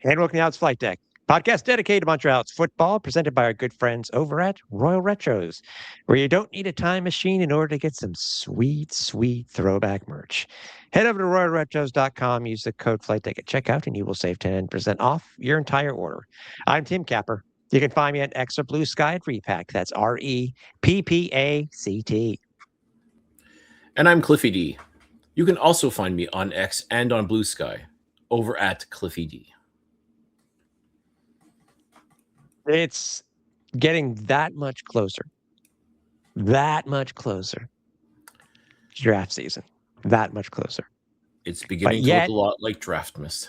And welcome out to Flightdeck, podcast dedicated to Montreal's football, presented by our good friends over at Royal Retros, where you don't need a time machine in order to get some sweet, sweet throwback merch. Head over to royalretros.com, use the code Flightdeck at checkout, and you will save 10% off your entire order. I'm Tim Capper. You can find me at Extra Blue Sky at Repack. That's REPPACT. And I'm Cliffy D. You can also find me on X and on Blue Sky over at Cliffy D. It's getting that much closer to draft season, that much closer. It's beginning to look a lot like Draftmas.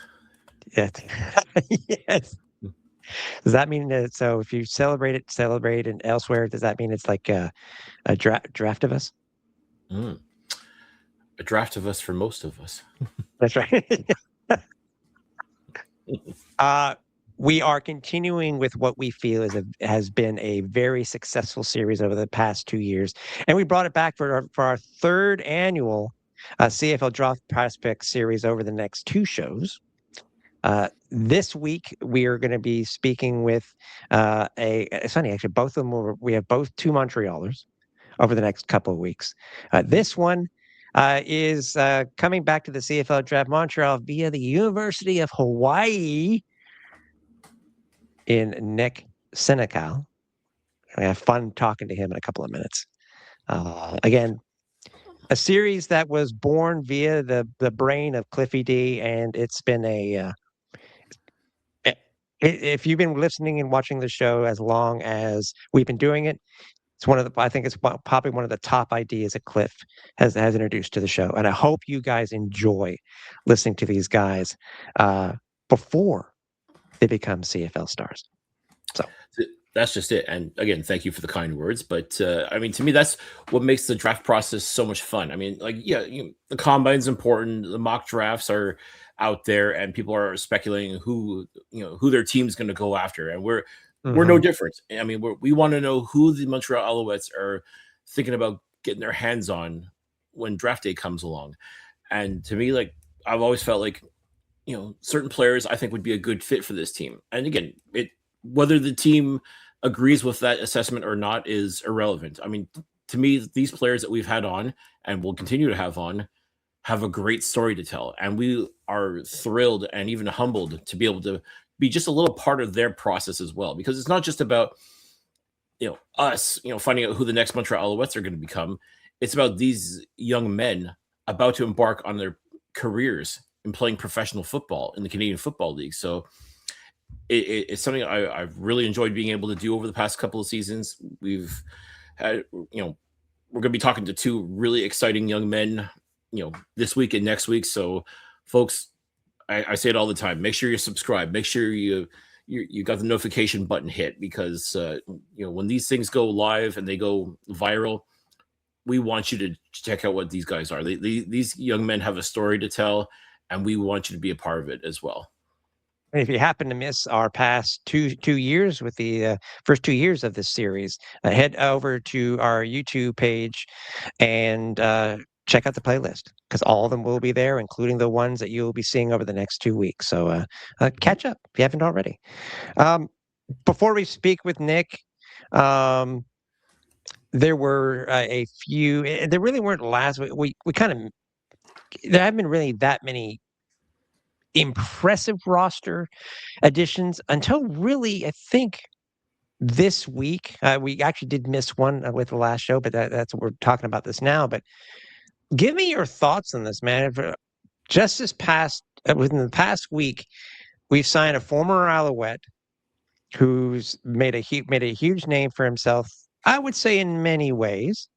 Yes. Does that mean that, so if you celebrate and elsewhere, does that mean it's like a draft of us? A draft of us for most of us. That's right. We are continuing with what we feel has been a very successful series over the past 2 years, and we brought it back for our third annual CFL Draft Prospect Series over the next 2 shows. This week we are going to be speaking with it's funny actually, both of them we have both 2 Montrealers over the next couple of weeks. This one is coming back to the CFL Draft Montreal via the University of Hawaii in Nick Cenacle. I have fun talking to him in a couple of minutes. Again, a series that was born via the brain of Cliffy D, and it's been if you've been listening and watching the show as long as we've been doing it, I think it's probably one of the top ideas that Cliff has introduced to the show. And I hope you guys enjoy listening to these guys before they become CFL stars. So that's just it. And again, thank you for the kind words. But I mean, to me, that's what makes the draft process so much fun. I mean, like, yeah, the combine's important. The mock drafts are out there, and people are speculating who their team's going to go after, and we're no different. I mean, we want to know who the Montreal Alouettes are thinking about getting their hands on when draft day comes along. And to me, like, I've always felt like, certain players I think would be a good fit for this team. And again, whether the team agrees with that assessment or not is irrelevant. I mean, to me, these players that we've had on and will continue to have on have a great story to tell. And we are thrilled and even humbled to be able to be just a little part of their process as well. Because it's not just about, us, finding out who the next Montreal Alouettes are going to become. It's about these young men about to embark on their careers in playing professional football in the Canadian Football League. So it's something I've really enjoyed being able to do over the past couple of seasons. We've had, we're going to be talking to 2 really exciting young men, this week and next week. So, folks, I say it all the time. Make sure you subscribe. Make sure you got the notification button hit, because when these things go live and they go viral, we want you to check out what these guys are. These young men have a story to tell, and we want you to be a part of it as well. If you happen to miss our past two years with the first 2 years of this series, head over to our YouTube page and check out the playlist, because all of them will be there, including the ones that you'll be seeing over the next 2 weeks. So catch up if you haven't already. Before we speak with Nick, there were a few. There really weren't last week. We kind of, there haven't been really that many impressive roster additions until really, I think, this week. We actually did miss one with the last show, but that's what we're talking about this now. But give me your thoughts on this, man. Just within the past week, we've signed a former Alouette who's made a huge name for himself, I would say, in many ways,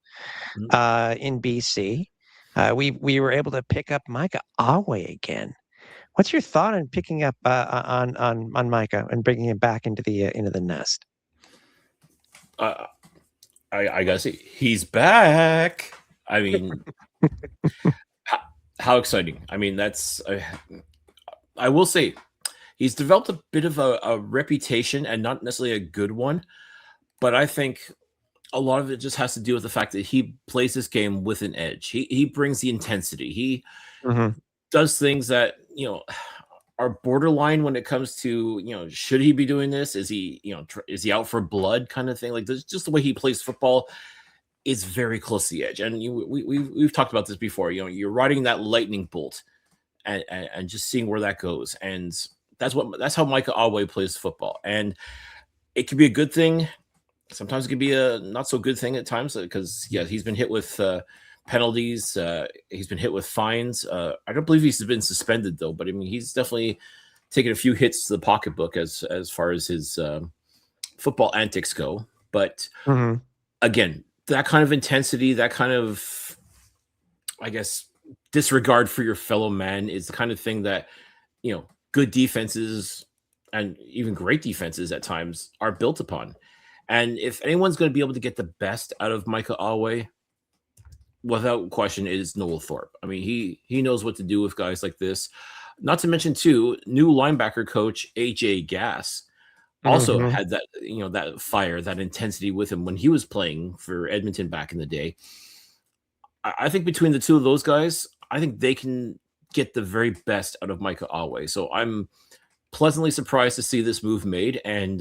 in BC. We were able to pick up Micah Awe again. What's your thought on picking up on Micah and bringing him back into the nest? I gotta say, he's back. I mean, how exciting! I mean, I will say, he's developed a bit of a reputation, and not necessarily a good one. But I think a lot of it just has to do with the fact that he plays this game with an edge. He brings the intensity. He does things that are borderline when it comes to, should he be doing this? Is he, is he out for blood kind of thing? Like, there's just the way he plays football is very close to the edge. And we've talked about this before. You're riding that lightning bolt and just seeing where that goes. And that's how Micah Alway plays football. And it could be a good thing. Sometimes it could be a not so good thing at times because, yeah, he's been hit with penalties. He's been hit with fines. I don't believe he's been suspended, though. But, I mean, he's definitely taken a few hits to the pocketbook as far as his football antics go. But, again, that kind of intensity, that kind of, I guess, disregard for your fellow man is the kind of thing that, good defenses and even great defenses at times are built upon. And if anyone's going to be able to get the best out of Micah Alway, without question, it is Noel Thorpe. I mean, he knows what to do with guys like this. Not to mention, too, new linebacker coach AJ Gass also had that, that fire, that intensity with him when he was playing for Edmonton back in the day. I think between the two of those guys, I think they can get the very best out of Micah Alway. So I'm pleasantly surprised to see this move made, and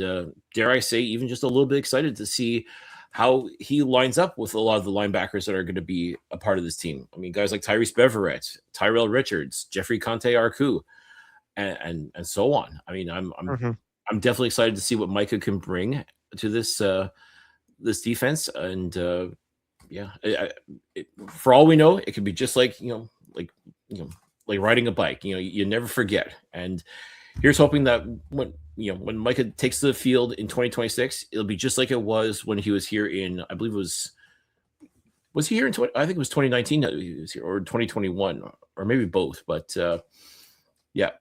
dare I say, even just a little bit excited to see how he lines up with a lot of the linebackers that are going to be a part of this team. I mean, guys like Tyrese Beverett, Tyrell Richards, Jeffrey Conte Arku, and so on. I mean, I'm definitely excited to see what Micah can bring to this this defense, and for all we know, it could be just like like riding a bike. You never forget. And here's hoping that when Micah takes the field in 2026, it'll be just like it was when he was here in, I believe it was he here in I think it was 2019 that he was here, or 2021, or maybe both. But yeah,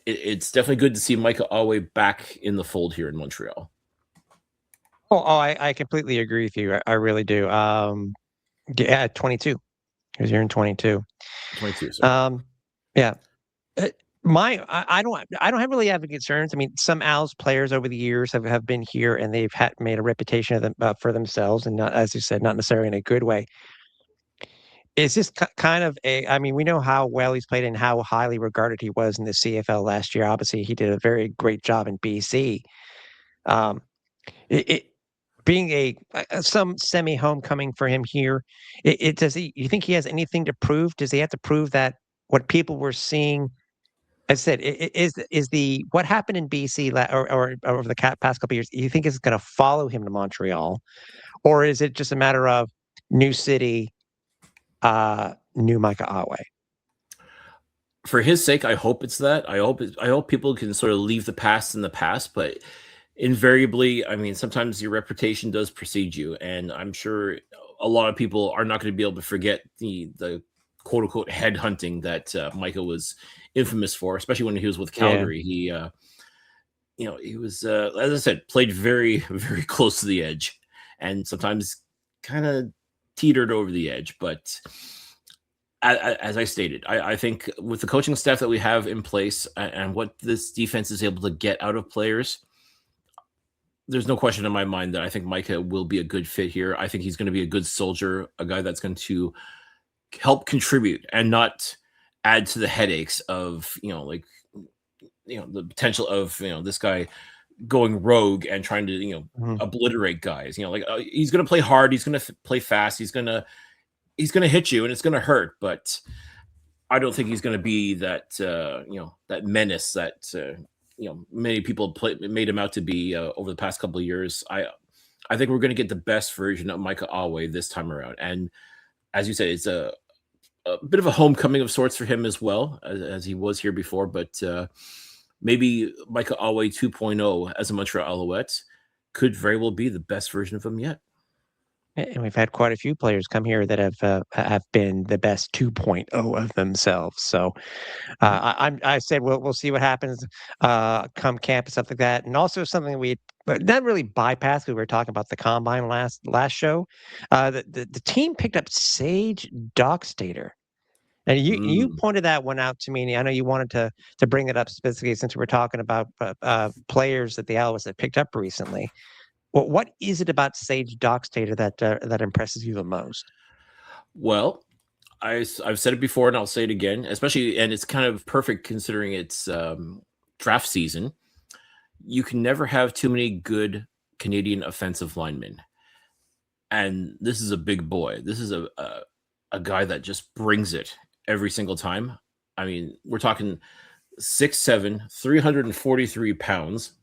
it's definitely good to see Micah Alway back in the fold here in Montreal. I completely agree with you. I really do. Yeah, 22. He was here in 22. 22. Sorry. Yeah. I don't have really have concerns. I mean, some Als players over the years have been here and they've made a reputation of them for themselves, and not, as you said, not necessarily in a good way. It's just kind of I mean, we know how well he's played and how highly regarded he was in the CFL last year. Obviously, he did a very great job in BC. It being some semi homecoming for him here, you think he has anything to prove? Does he have to prove that what people were seeing? I said, is the what happened in BC or over the past couple of years? You think is going to follow him to Montreal, or is it just a matter of new city, new Micah Alway? For his sake, I hope it's that. I hope people can sort of leave the past in the past, but invariably, I mean, sometimes your reputation does precede you, and I'm sure a lot of people are not going to be able to forget the quote unquote head hunting that Micah was infamous for, especially when he was with Calgary. Yeah. He was, as I said, played very, very close to the edge, and sometimes kind of teetered over the edge. But as I stated, I think with the coaching staff that we have in place and what this defense is able to get out of players, there's no question in my mind that I think Micah will be a good fit here. I think he's going to be a good soldier, a guy that's going to help contribute and not add to the headaches of, the potential of, this guy going rogue and trying to, obliterate guys. He's going to play hard. He's going to play fast. He's going to hit you and it's going to hurt. But I don't think he's going to be that, that menace that, many people made him out to be over the past couple of years. I think we're going to get the best version of Micah Alway this time around. And as you said, it's a bit of a homecoming of sorts for him as well, as he was here before. But maybe Micah Alway 2.0 as a Montreal Alouette could very well be the best version of him yet. And we've had quite a few players come here that have been the best 2.0 of themselves. So I said we'll see what happens come camp and stuff like that. And also something we not really bypassed. We were talking about the combine last show. The team picked up Sage Dockstader. And you pointed that one out to me. And I know you wanted to bring it up specifically since we were talking about players that the Alouettes have picked up recently. Well, what is it about Sage Dockstader that impresses you the most? Well, I've said it before and I'll say it again, especially, and it's kind of perfect considering it's draft season. You can never have too many good Canadian offensive linemen. And this is a big boy. This is a guy that just brings it every single time. I mean, we're talking 6'7", 343 pounds.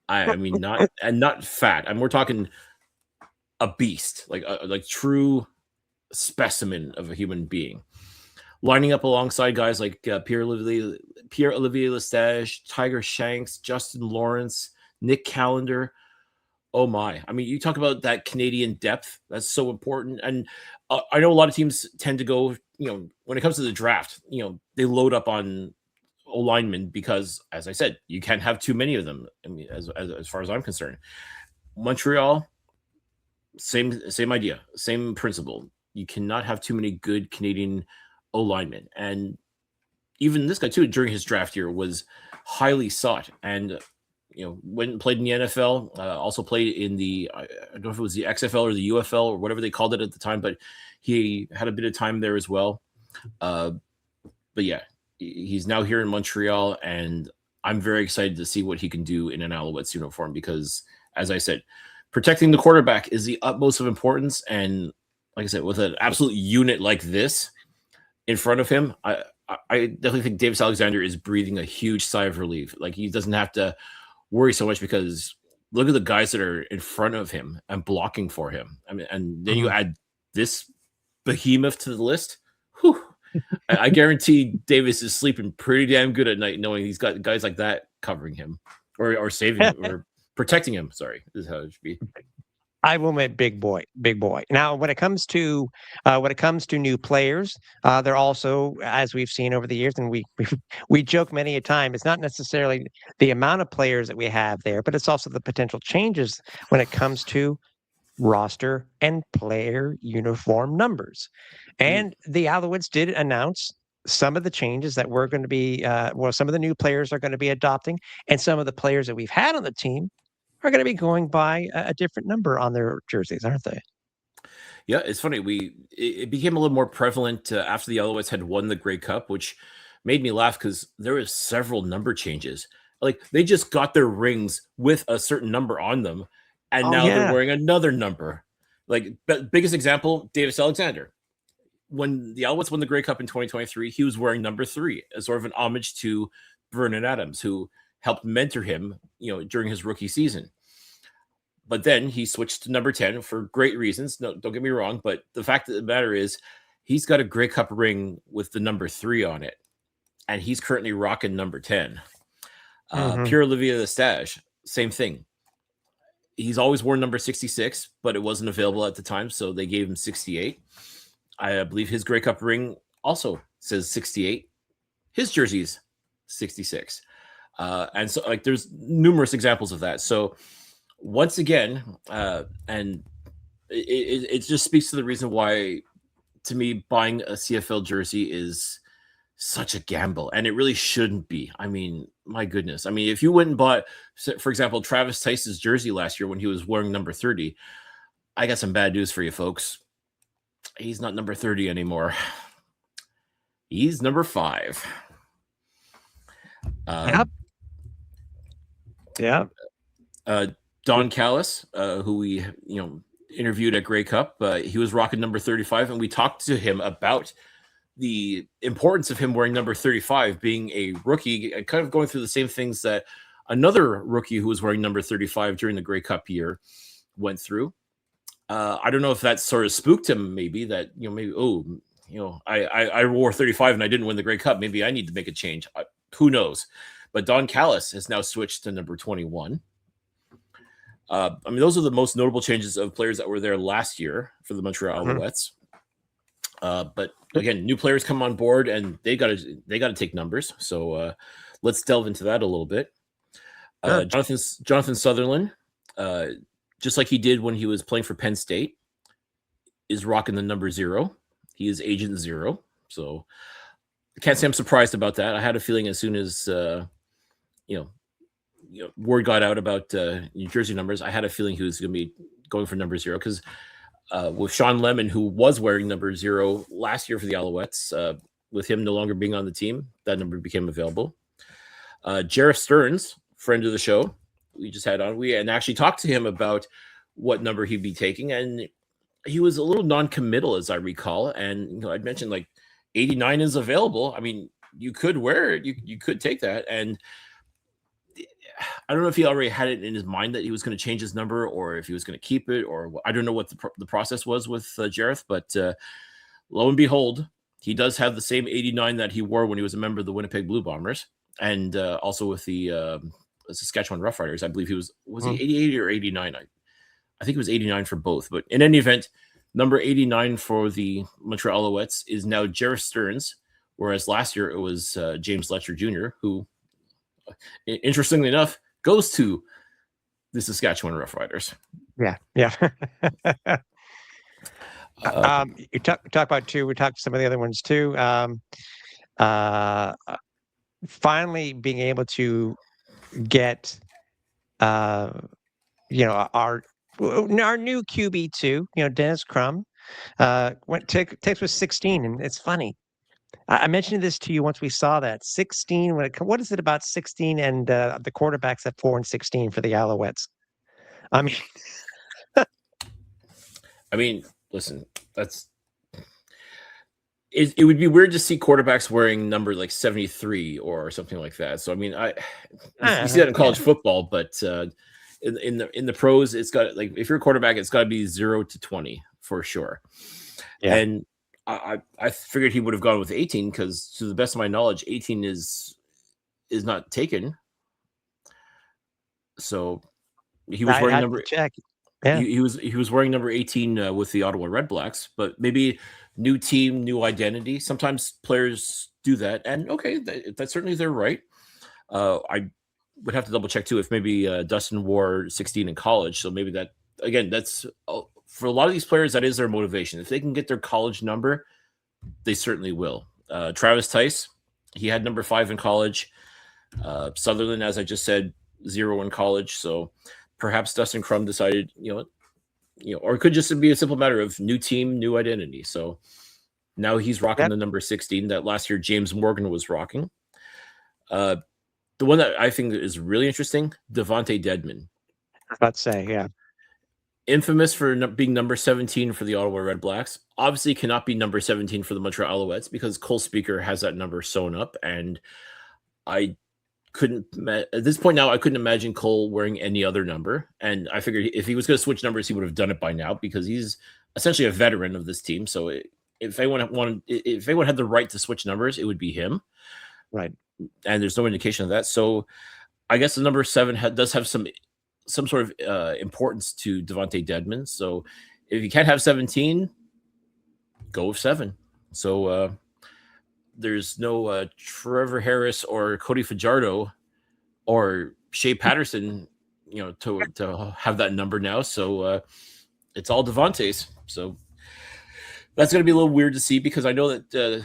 I mean, not fat. I mean, we're talking a beast, like true specimen of a human being. Lining up alongside guys like Pierre-Olivier Lestage, Tiger Shanks, Justin Lawrence, Nick Callender. Oh my. I mean, you talk about that Canadian depth. That's so important. And I know a lot of teams tend to go, when it comes to the draft, they load up on O-linemen because, as I said, you can't have too many of them. I mean, as far as I'm concerned. Montreal, same idea, same principle. You cannot have too many good Canadian O-linemen. And even this guy, too, during his draft year was highly sought. And went and played in the NFL, also played in the, I don't know if it was the XFL or the UFL or whatever they called it at the time, but he had a bit of time there as well. But yeah, he's now here in Montreal, and I'm very excited to see what he can do in an Alouettes uniform because, as I said, protecting the quarterback is the utmost of importance. And like I said, with an absolute unit like this in front of him, I definitely think Davis Alexander is breathing a huge sigh of relief. Like, he doesn't have to worry so much because look at the guys that are in front of him and blocking for him. I mean, and then you add this behemoth to the list. Whew, I guarantee Davis is sleeping pretty damn good at night knowing he's got guys like that covering him or saving him or protecting him. Sorry, this is how it should be. I will admit, big boy. Now, when it comes to new players, they're also, as we've seen over the years, and we joke many a time, it's not necessarily the amount of players that we have there, but it's also the potential changes when it comes to roster and player uniform numbers. And the Alouettes did announce some of the changes that we're going to be, some of the new players are going to be adopting, and some of the players that we've had on the team are going to be going by a different number on their jerseys, aren't they? Yeah, it's funny. It became a little more prevalent after the Alouettes had won the Grey Cup, which made me laugh because there was several number changes. Like, they just got their rings with a certain number on them, and now they're wearing another number. Like, biggest example, Davis Alexander. When the Alouettes won the Grey Cup in 2023, he was wearing number 3 as sort of an homage to Vernon Adams, who helped mentor him, during his rookie season. But then he switched to number 10 for great reasons. No, don't get me wrong. But the fact of the matter is he's got a Grey Cup ring with the number 3 on it. And he's currently rocking number 10. Pierre-Olivier Lestage, same thing. He's always worn number 66, but it wasn't available at the time. So they gave him 68. I believe his Grey Cup ring also says 68. His jersey's 66. And so, like, there's numerous examples of that. So once again, and it just speaks to the reason why, to me, buying a CFL jersey is such a gamble, and it really shouldn't be. I mean, my goodness. I mean, if you went and bought, for example, Travis Tice's jersey last year when he was wearing number 30, I got some bad news for you folks. He's not number 30 anymore. He's number 5. Don Callis, who we interviewed at Grey Cup, he was rocking number 35, and we talked to him about the importance of him wearing number 35, being a rookie, and kind of going through the same things that another rookie who was wearing number 35 during the Grey Cup year went through. I don't know if that sort of spooked him, maybe that I wore 35 and I didn't win the Grey Cup. Maybe I need to make a change. Who knows? But Don Callis has now switched to number 21. I mean, those are the most notable changes of players that were there last year for the Montreal Alouettes. But again, new players come on board, and they got to take numbers. So let's delve into that a little bit. Jonathan Sutherland, just like he did when he was playing for Penn State, is rocking the number 0. He is Agent 0. So I can't say I'm surprised about that. I had a feeling as soon as word got out about New Jersey numbers, I had a feeling he was going to be going for number 0 because with Sean Lemon, who was wearing number 0 last year for the Alouettes. With him no longer being on the team, that number became available. Jareth Stearns, friend of the show, we just had on. We and actually talked to him about what number he'd be taking, and he was a little non-committal, as I recall. And I'd mentioned like 89 is available. I mean, you could wear it, you could take that, and I don't know if he already had it in his mind that he was going to change his number, or if he was going to keep it, or I don't know what the process was with Jareth. But lo and behold, he does have the same 89 that he wore when he was a member of the Winnipeg Blue Bombers, and also with the Saskatchewan Roughriders. I believe he was he 88 or 89? I think it was 89 for both. But in any event, number 89 for the Montreal Alouettes is now Jareth Stearns, whereas last year it was James Letcher Jr., who, interestingly enough, goes to the Saskatchewan Roughriders. Yeah. You talk about two. We talked some of the other ones too. Finally, being able to get, our new QB two. Dennis Crum, takes was 16, and it's funny. I mentioned this to you once we saw that 16. What is it about 16 and the quarterbacks at 4 and 16 for the Alouettes? I mean, listen, it would be weird to see quarterbacks wearing number like 73 or something like that. So I mean, you see that in college football, but in the pros, it's got, like, if you're a quarterback, it's got to be 0 to 20 for sure. Yeah. And I figured he would have gone with 18 because, to the best of my knowledge, 18 is not taken. So he was wearing number. Check. Yeah. He was wearing number 18 with the Ottawa Redblacks, but maybe new team, new identity. Sometimes players do that, and okay, that's certainly their right. I would have to double check too if maybe Dustin wore 16 in college. So maybe that, again, that's for a lot of these players, that is their motivation. If they can get their college number, they certainly will. Travis Tice, he had number 5 in college. Sutherland, as I just said, 0 in college. So perhaps Dustin Crum decided, or it could just be a simple matter of new team, new identity. So now he's rocking the number 16 that last year James Morgan was rocking. The one that I think is really interesting, Devontae Dedmon. I was about to say, yeah. Infamous for being number 17 for the Ottawa Redblacks. Obviously cannot be number 17 for the Montreal Alouettes because Cole Speaker has that number sewn up. And at this point now, I couldn't imagine Cole wearing any other number. And I figured if he was going to switch numbers, he would have done it by now because he's essentially a veteran of this team. So if anyone had the right to switch numbers, it would be him. Right. And there's no indication of that. So I guess the number 7 does have some sort of importance to Devontae Dedmon. So if you can't have 17, go with 7. So there's no Trevor Harris or Cody Fajardo or Shea Patterson, to have that number now. So it's all Devontae's. So that's going to be a little weird to see because I know that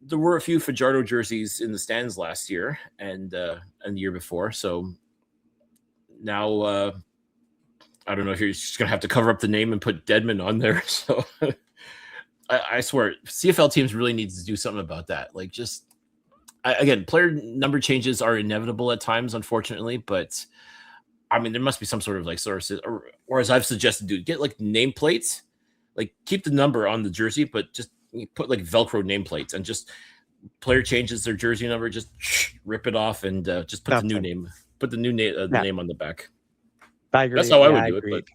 there were a few Fajardo jerseys in the stands last year and the year before. So now I don't know if you're just going to have to cover up the name and put Dedmon on there. So I swear, CFL teams really need to do something about that. Like, again, player number changes are inevitable at times, unfortunately. But I mean, there must be some sort of sources, or as I've suggested, get like nameplates, like keep the number on the jersey, but just put like Velcro nameplates, and just player changes their jersey number, just rip it off and just put the new name, name on the back. I agree. That's how I would do it.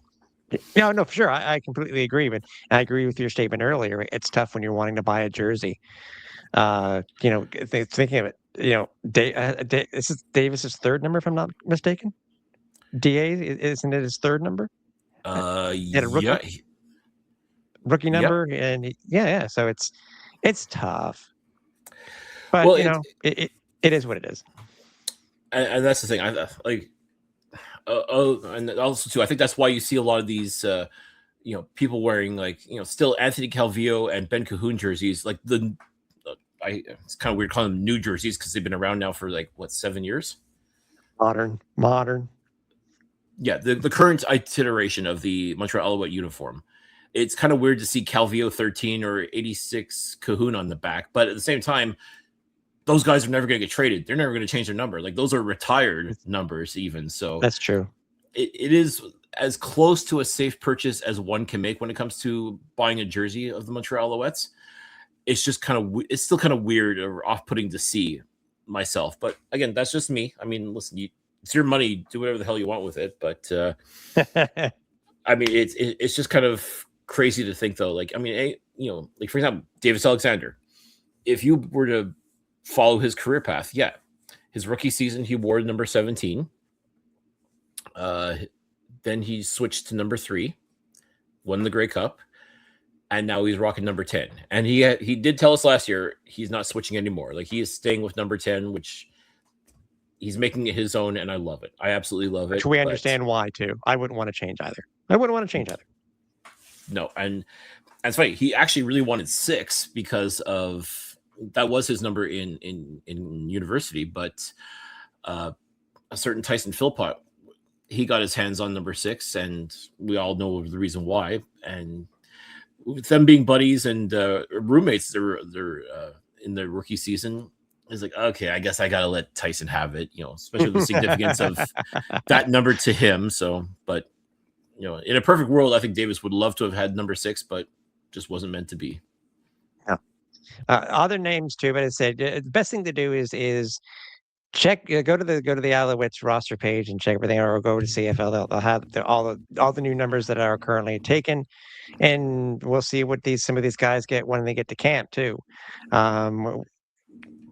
But no, for sure. I completely agree. But I agree with your statement earlier. It's tough when you're wanting to buy a jersey. Thinking of it, this is Davis's 3rd number, if I'm not mistaken. DA, isn't it his 3rd number? He had a rookie number, and yeah. So it's tough. But it is what it is. And that's the thing. And also too, I think that's why you see a lot of these, people wearing still Anthony Calvillo and Ben Cahoon jerseys. Like it's kind of weird calling them new jerseys because they've been around now for 7 years. Modern. Yeah, the current iteration of the Montreal Alouette uniform, it's kind of weird to see Calvillo 13 or 86 Cahoon on the back. But at the same time, those guys are never going to get traded. They're never going to change their number. Like, those are retired numbers even. So That's true. It is as close to a safe purchase as one can make when it comes to buying a jersey of the Montreal Alouettes. It's just it's still kind of weird or off-putting to see myself. But again, that's just me. I mean, listen, it's your money. Do whatever the hell you want with it. But I mean, it's just kind of crazy to think, though. Like, I mean, like, for example, Davis Alexander. If you were to follow his career path, yeah, his rookie season he wore number 17. Then he switched to number 3, won the Grey Cup, and now he's rocking number 10. And he did tell us last year he's not switching anymore. Like, he is staying with number 10, which he's making it his own, and I love it. I absolutely love it. Which we understand why too. I wouldn't want to change either. No, and it's funny. He actually really wanted 6 because of that was his number in university, but a certain Tyson Philpott, he got his hands on number 6, and we all know the reason why. And with them being buddies and roommates, they're in their rookie season. It's like, okay, I guess I gotta let Tyson have it, especially the significance of that number to him. So, but in a perfect world, I think Davis would love to have had number 6, but just wasn't meant to be. Yeah. Other names too, but I said the best thing to do is check. Go to the Alouettes roster page and check everything, or go to CFL. They'll have all the new numbers that are currently taken, and we'll see what some of these guys get when they get to camp too.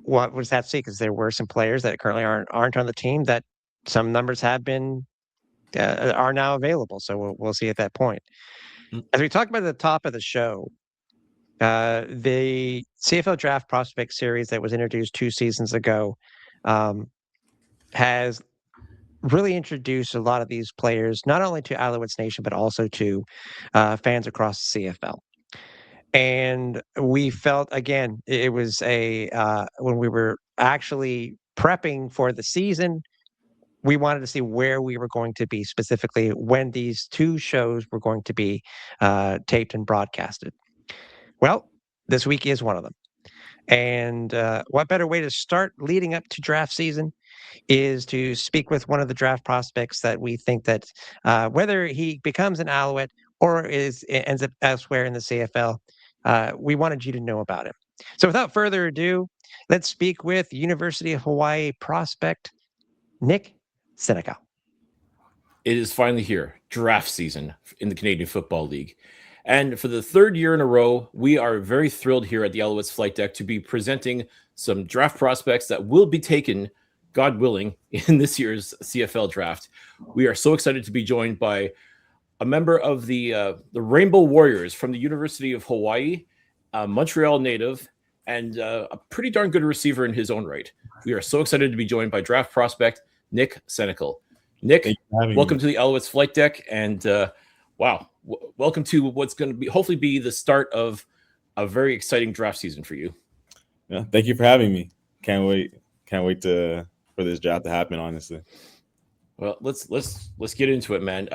What was that? See, because there were some players that currently aren't on the team that some numbers have been are now available. So we'll see at that point. As we talked about at the top of the show, the CFL Draft Prospect Series that was introduced 2 seasons ago has really introduced a lot of these players, not only to Alouettes Nation, but also to fans across the CFL. And we felt, again, it was when we were actually prepping for the season, we wanted to see where we were going to be specifically when these 2 shows were going to be taped and broadcasted. Well, this week is one of them. And what better way to start leading up to draft season is to speak with one of the draft prospects that we think that whether he becomes an Alouette or ends up elsewhere in the CFL, we wanted you to know about him. So without further ado, let's speak with University of Hawaii prospect Nick Cenacle. It is finally here, draft season in the Canadian Football League. And for the 3rd year in a row, we are very thrilled here at the Alouettes Flightdeck to be presenting some draft prospects that will be taken, God willing, in this year's CFL draft. We are so excited to be joined by a member of the Rainbow Warriors from the University of Hawaii, a Montreal native, and a pretty darn good receiver in his own right. We are so excited to be joined by draft prospect Nick Cenacle. Nick, welcome to the Alouettes Flightdeck, and welcome to what's going to be hopefully be the start of a very exciting draft season for you. Yeah, thank you for having me. Can't wait for this draft to happen, honestly. Well, let's get into it, man.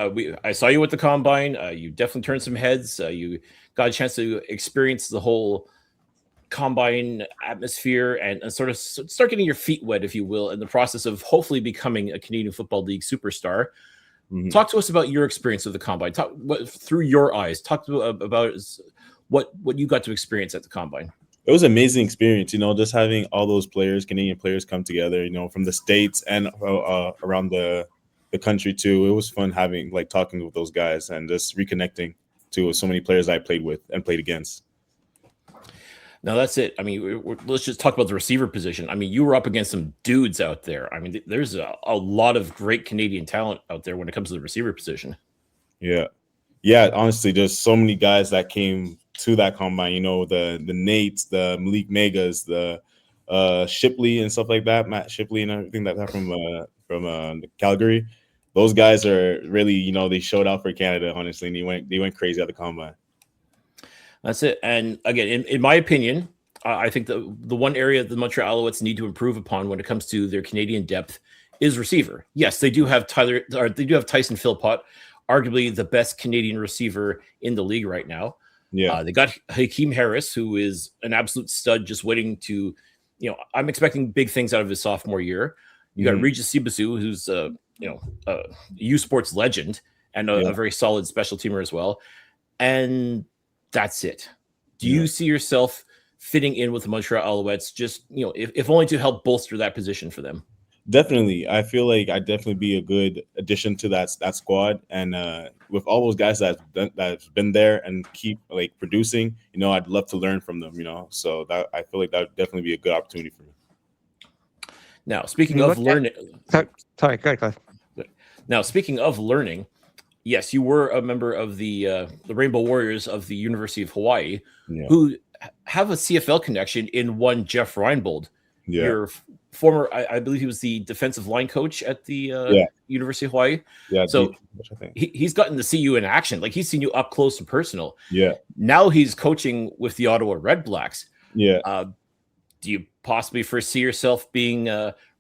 I saw you at the combine. You definitely turned some heads. You got a chance to experience the whole combine atmosphere and sort of start getting your feet wet, if you will, in the process of hopefully becoming a Canadian Football League superstar. Mm-hmm. Talk to us about your experience of the combine. Through your eyes. Talk about what you got to experience at the combine. It was an amazing experience, just having all those Canadian players come together, from the States and around the country too. It was fun talking with those guys and just reconnecting to so many players I played with and played against. Now that's it. I mean, let's just talk about the receiver position. I mean, you were up against some dudes out there. I mean, there's a lot of great Canadian talent out there when it comes to the receiver position. Yeah. Honestly, there's so many guys that came to that combine. The Nates, the Malik Megas, the Shipley and stuff like that. Matt Shipley and everything like that from Calgary. Those guys are really, they showed out for Canada, honestly, and they went crazy at the combine. That's it. And again, in my opinion, I think the one area the Montreal Alouettes need to improve upon when it comes to their Canadian depth is receiver. Yes, they do have Tyson Philpott, arguably the best Canadian receiver in the league right now. Yeah. They got Hakeem Harris, who is an absolute stud, just waiting to, I'm expecting big things out of his sophomore year. You got Regis Sibasu, who's a U Sports legend and a very solid special teamer as well. And that's it. Do you see yourself fitting in with the Montreal Alouettes, just, if only to help bolster that position for them? Definitely. I feel like I'd definitely be a good addition to that squad. And with all those guys that's been there and keep like producing, I'd love to learn from them, So that I feel like that would definitely be a good opportunity for me. Now, speaking of learning. Sorry, go ahead, Cliff. Now, speaking of learning, yes, you were a member of the Rainbow Warriors of the University of Hawaii, who have a CFL connection in one Jeff Reinbold. Your former, I believe he was the defensive line coach at the University of Hawaii. Yeah. So he's gotten to see you in action. Like, he's seen you up close and personal. Yeah. Now he's coaching with the Ottawa Red Blacks. Yeah. Do you possibly foresee yourself being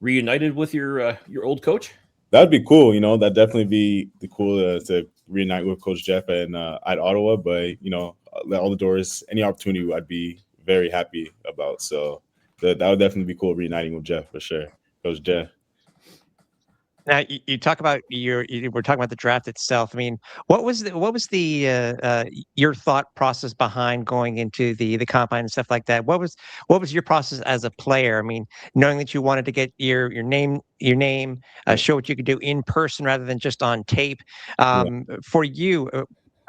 reunited with your old coach? That'd be cool. That'd definitely be cool to reunite with Coach Jeff and at Ottawa. But all the doors, any opportunity, I'd be very happy about. So that would definitely be cool, reuniting with Jeff for sure, Coach Jeff. Now you talk about we're talking about the draft itself. I mean, what was your thought process behind going into the combine and stuff like that? What was your process as a player? I mean, knowing that you wanted to get your name, show what you could do in person rather than just on tape. For you,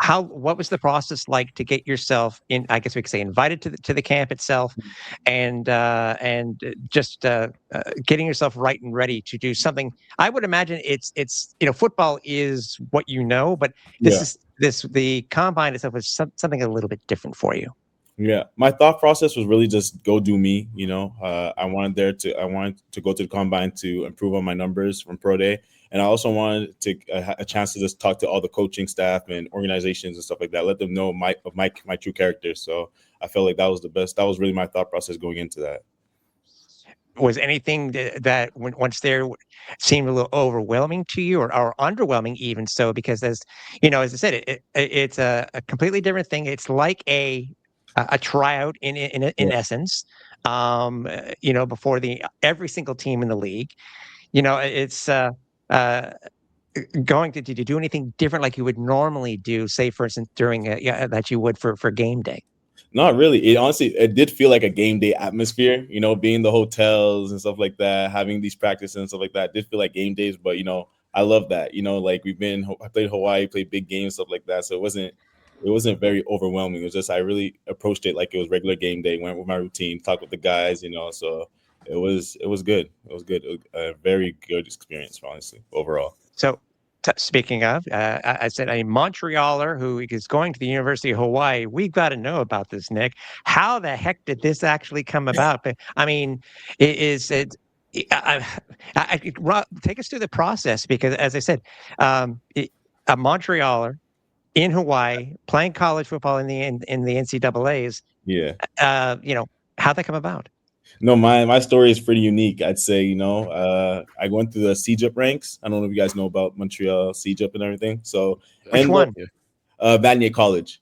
what was the process like to get yourself in? I guess we could say invited to the camp itself, and just getting yourself right and ready to do something. I would imagine it's football is what but the combine itself is something a little bit different for you. Yeah, my thought process was really just go do me. I wanted to go to the combine to improve on my numbers from pro day, and I also wanted to a chance to just talk to all the coaching staff and organizations and stuff like that. Let them know my true character. So I felt like that was the best. That was really my thought process going into that. Was anything that once there seemed a little overwhelming to you, or underwhelming even so? Because as I said, it's a completely different thing. It's like a tryout in essence, before every single team in the league. It's going to do anything different like you would normally do, say for instance during that you would for game day. Not really. It did feel like a game day atmosphere, being in the hotels and stuff like that, having these practices and stuff like that. It did feel like game days, but I love that. Like I played Hawaii, played big games, stuff like that. So it wasn't very overwhelming. It was just I really approached it like it was regular game day. Went with my routine, talked with the guys, So it was good. It was good. It was a very good experience, honestly, overall. So speaking of, I said a Montrealer who is going to the University of Hawaii. We've got to know about this, Nick. How the heck did this actually come about? I mean, take us through the process, because as I said, a Montrealer in Hawaii playing college football in the NCAAs. Yeah. How'd that come about? No, my story is pretty unique. I'd say, I went through the CJUP ranks. I don't know if you guys know about Montreal CJUP and everything. So, which one? Vanier College.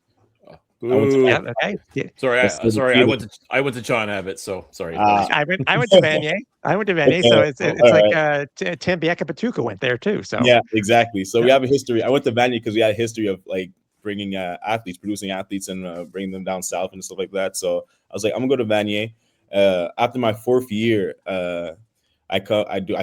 Okay. Yeah. Sorry. I went to John Abbott. So sorry. I went to Vanier. Okay. So it's like Tim Biekapatuka went there too. So yeah, exactly. So we have a history. I went to Vanier because we had a history of like bringing producing athletes and bringing them down south and stuff like that. So I was like, I'm gonna go to Vanier. After my fourth year, I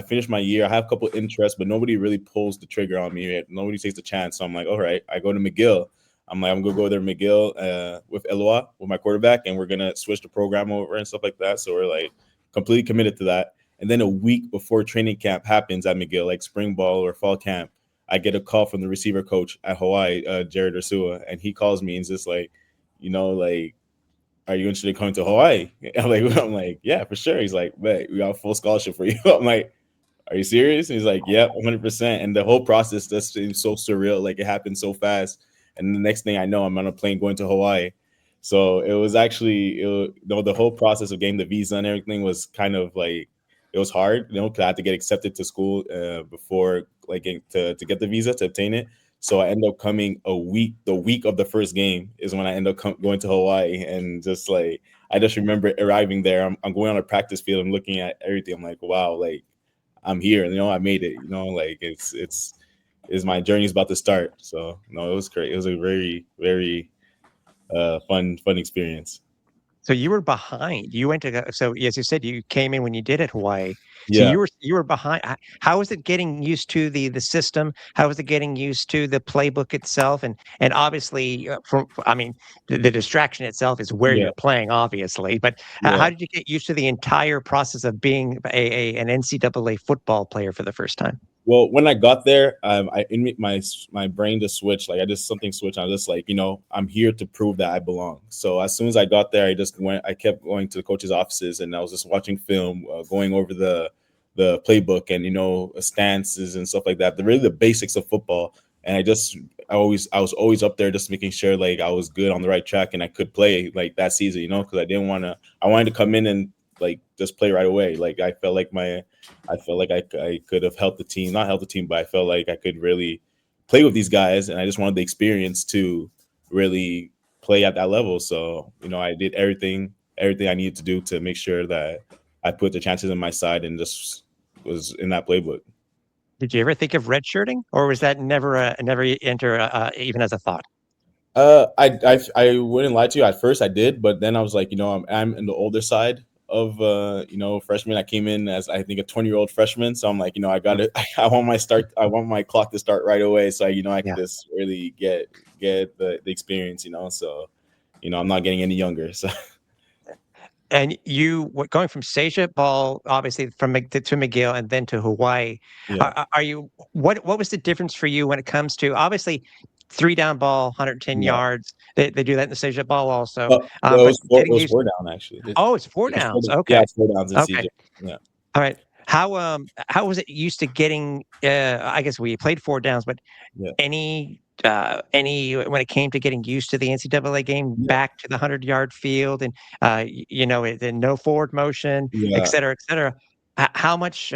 finished my year. I have a couple of interests, but nobody really pulls the trigger on me. Nobody takes the chance. So I'm like, all right, I go to McGill. I'm gonna go there McGill with Eloa, with my quarterback, and we're gonna switch the program over and stuff like that. So we're like completely committed to that. And then a week before training camp happens at McGill, like spring ball or fall camp, I get a call from the receiver coach at Hawaii, Jared Ursua, and he calls me and just like, are you interested in coming to Hawaii? I'm like, yeah, for sure. He's like, man, we got a full scholarship for you. I'm like, are you serious? And he's like, yep, 100%. And the whole process just seems so surreal. Like it happened so fast. And the next thing I know, I'm on a plane going to Hawaii. So it was actually, the whole process of getting the visa and everything was kind of like, it was hard, because I had to get accepted to school before like to get the visa, to obtain it. So I end up coming the week of the first game is when I end up going to Hawaii, and just like I just remember arriving there. I'm going on a practice field. I'm looking at everything. I'm like, wow, like I'm here. I made it. Like it's my journey's about to start. So no, it was great. It was a very very fun experience. So you were behind. You went to so as you said, you came in when you did at Hawaii. So Yeah, you were behind. How was it getting used to the system? How was it getting used to the playbook itself? And obviously, I mean, the distraction itself is where yeah, you're playing, obviously. But yeah. how did you get used to the entire process of being an NCAA football player for the first time? Well, when I got there, my brain just switched. Like I just something switched. I was just like, I'm here to prove that I belong. So as soon as I got there, I kept going to the coach's offices, and I was just watching film, going over the playbook and stances and stuff like that. The basics of football. And I was always up there just making sure like I was good on the right track and I could play like that season, because I wanted to come in and like just play right away. Like I felt like I could have helped the team, not helped the team, but I felt like I could really play with these guys, and I just wanted the experience to really play at that level. So, I did everything I needed to do to make sure that I put the chances on my side and just was in that playbook. Did you ever think of redshirting, or was that never enter even as a thought? I wouldn't lie to you. At first, I did, but then I was like, I'm in the older side of freshman. I came in as I think a 20-year-old freshman, so I'm like, I got it. I want my clock to start right away, so I can Yeah. just really get the experience. So I'm not getting any younger. So And going from Seja ball, obviously from to McGill and then to Hawaii, yeah, are you what was the difference for you when it comes to obviously 3 down ball, 110 yeah. yards? They do that in the Seja ball also, Well, but it getting was used. four down actually. Oh, it's 4 downs. Yeah, Okay, it's 4 downs in okay, CJ. Yeah, all right. How was it used to getting? I guess we played 4 downs, but yeah, any when it came to getting used to the NCAA game, yeah, back to the 100-yard field and, no forward motion, et yeah. cetera, et cetera. How much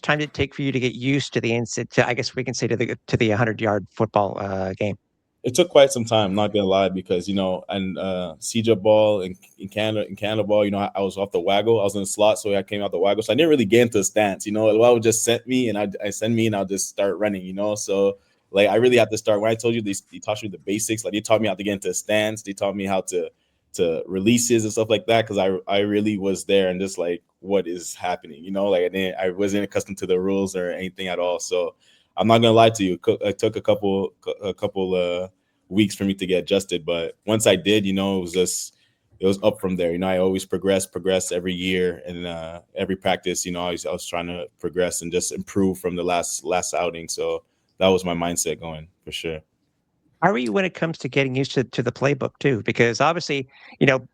time did it take for you to get used to the I guess we can say to the 100-yard football, game? It took quite some time, not gonna lie, because and CJ ball in Canada ball, I was off the waggle. I was in the slot, so I came out the waggle. So I didn't really get into the stance. Well, would just sent me and I send me and I'll just start running, So like I really had to start when I told you they taught you the basics, like they taught me how to get into a stance, they taught me how to releases and stuff like that, because I really was there and just like what is happening, like I wasn't accustomed to the rules or anything at all. So I'm not gonna lie to you. It took a couple weeks for me to get adjusted, but once I did, it was up from there. I always progress every year, and every practice. I was trying to progress and just improve from the last outing. So that was my mindset going for sure. How are you when it comes to getting used to the playbook too? Because obviously,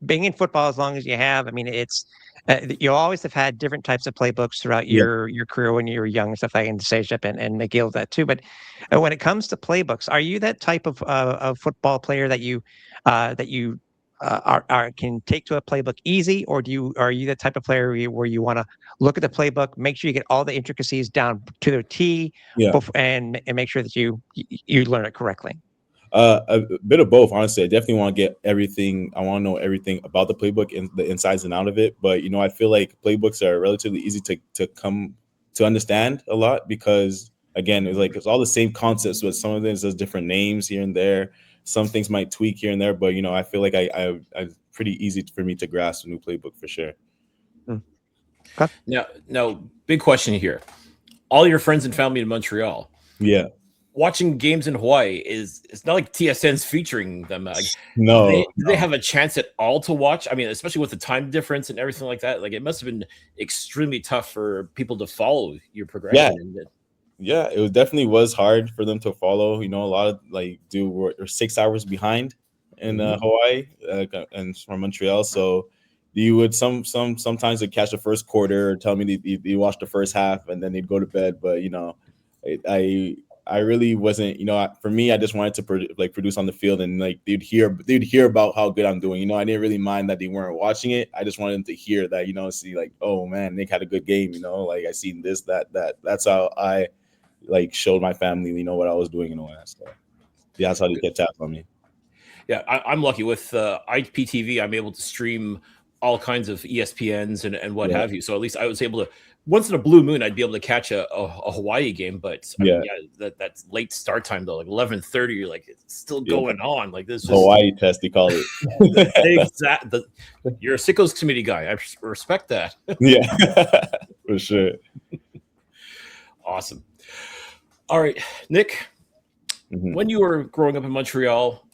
being in football as long as you have, I mean, it's you always have had different types of playbooks throughout Yeah, your career when you were young and stuff like in Sejep and McGill that too. But when it comes to playbooks, are you that type of football player that you are can take to a playbook easy, or are you the type of player where you want to look at the playbook, make sure you get all the intricacies down to the T, yeah. and make sure that you learn it correctly? A bit of both, honestly. I definitely want to get everything. I want to know everything about the playbook and the insides and out of it. But I feel like playbooks are relatively easy to come to understand a lot, because again, it's all the same concepts, but some of them has different names here and there. Some things might tweak here and there, but I feel like I pretty easy for me to grasp a new playbook for sure. Mm. Okay. Now, big question here. All your friends and family in Montreal, Yeah. watching games in Hawaii it's not like TSN's featuring them. Like, No. do they have a chance at all to watch? I mean, especially with the time difference and everything like that. Like, it must have been extremely tough for people to follow your progression. Yeah, it definitely was hard for them to follow. A lot of like we're 6 hours behind in Hawaii, and from Montreal. So you would sometimes they'd catch the first quarter or tell me they watch the first half and then they'd go to bed. But I really wasn't. For me, I just wanted to produce on the field, and like they'd hear about how good I'm doing. I didn't really mind that they weren't watching it. I just wanted them to hear that. See like, oh man, Nick had a good game. Like I seen this, that. That's how like showed my family, you know, what I was doing and all that. So yeah, that's how they get tabs on me. Yeah, I'm lucky with IPTV. I'm able to stream all kinds of ESPNs and what have you. So at least I was able to, once in a blue moon, I'd be able to catch a Hawaii game. But I mean, that's late start time though, like 11:30. You're like, it's still going on. Like this is Hawaii test, they call it. You're a sickos committee guy. I respect that. Yeah, for sure. Awesome. All right, Nick. When you were growing up in Montreal,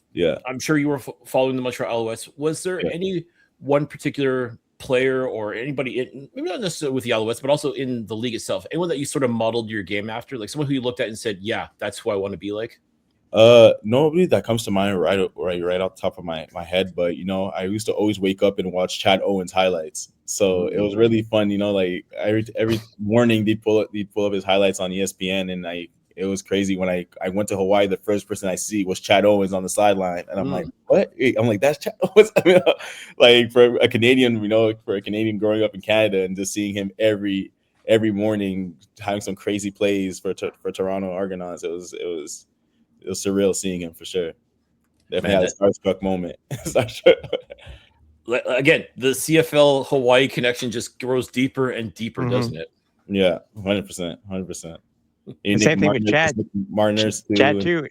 I'm sure you were following the Montreal Alouettes. Was there any one particular player or anybody, maybe not necessarily with the Alouettes, but also in the league itself, anyone that you sort of modeled your game after, like someone who you looked at and said, yeah, that's who I want to be like? Nobody that comes to mind right off the top of my head, but you know, I used to always wake up and watch Chad Owen's highlights. So it was really fun, you know, like every morning they'd pull up his highlights on ESPN, and it was crazy when I went to Hawaii. The first person I see was Chad Owens on the sideline, and I'm like, "What?" I'm like, "That's Chad Owens." I mean, like for a Canadian, you know, for a Canadian growing up in Canada and just seeing him every morning having some crazy plays for Toronto Argonauts, it was surreal seeing him for sure. Definitely had a starstruck moment. Again, the CFL Hawaii connection just grows deeper and deeper, doesn't it? Yeah, 100%. Same thing with Chad. Martinez too. Chad too.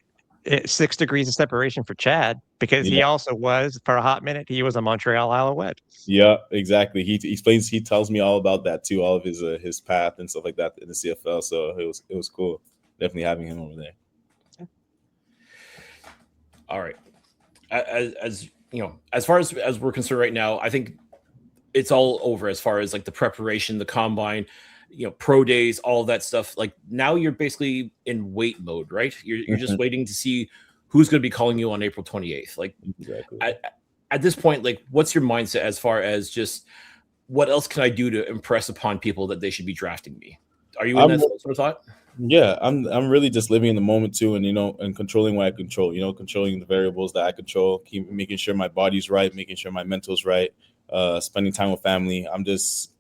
6 degrees of separation for Chad, because he also was, for a hot minute, he was a Montreal Alouette. Yeah, exactly. He tells me all about that too, all of his path and stuff like that in the CFL. So it was cool, definitely having him over there. All right, as you know, as far as we're concerned right now, I think it's all over as far as like the preparation, the combine, you know, pro days, all that stuff. Like now you're basically in wait mode, right? You're just waiting to see who's going to be calling you on April 28th. Like at this point, like what's your mindset as far as just what else can I do to impress upon people that they should be drafting me? Are you in that sort of thought? Yeah, I'm really just living in the moment too, and you know, and controlling what I control. You know, controlling the variables that I control, keep making sure my body's right, making sure my mental's right, spending time with family. I'm just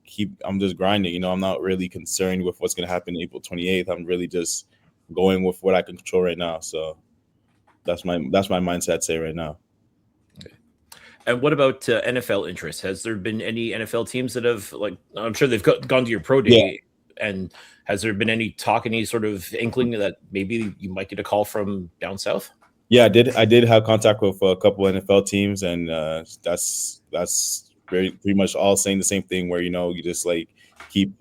grinding. You know, I'm not really concerned with what's gonna happen April 28th. I'm really just going with what I can control right now. So that's my mindset say right now. Okay. And what about NFL interest? Has there been any NFL teams that have, like, I'm sure they've gone to your pro day, and has there been any talk, any sort of inkling that maybe you might get a call from down south? Yeah, I did have contact with a couple of NFL teams, and that's pretty much all saying the same thing, where you know, you just like keep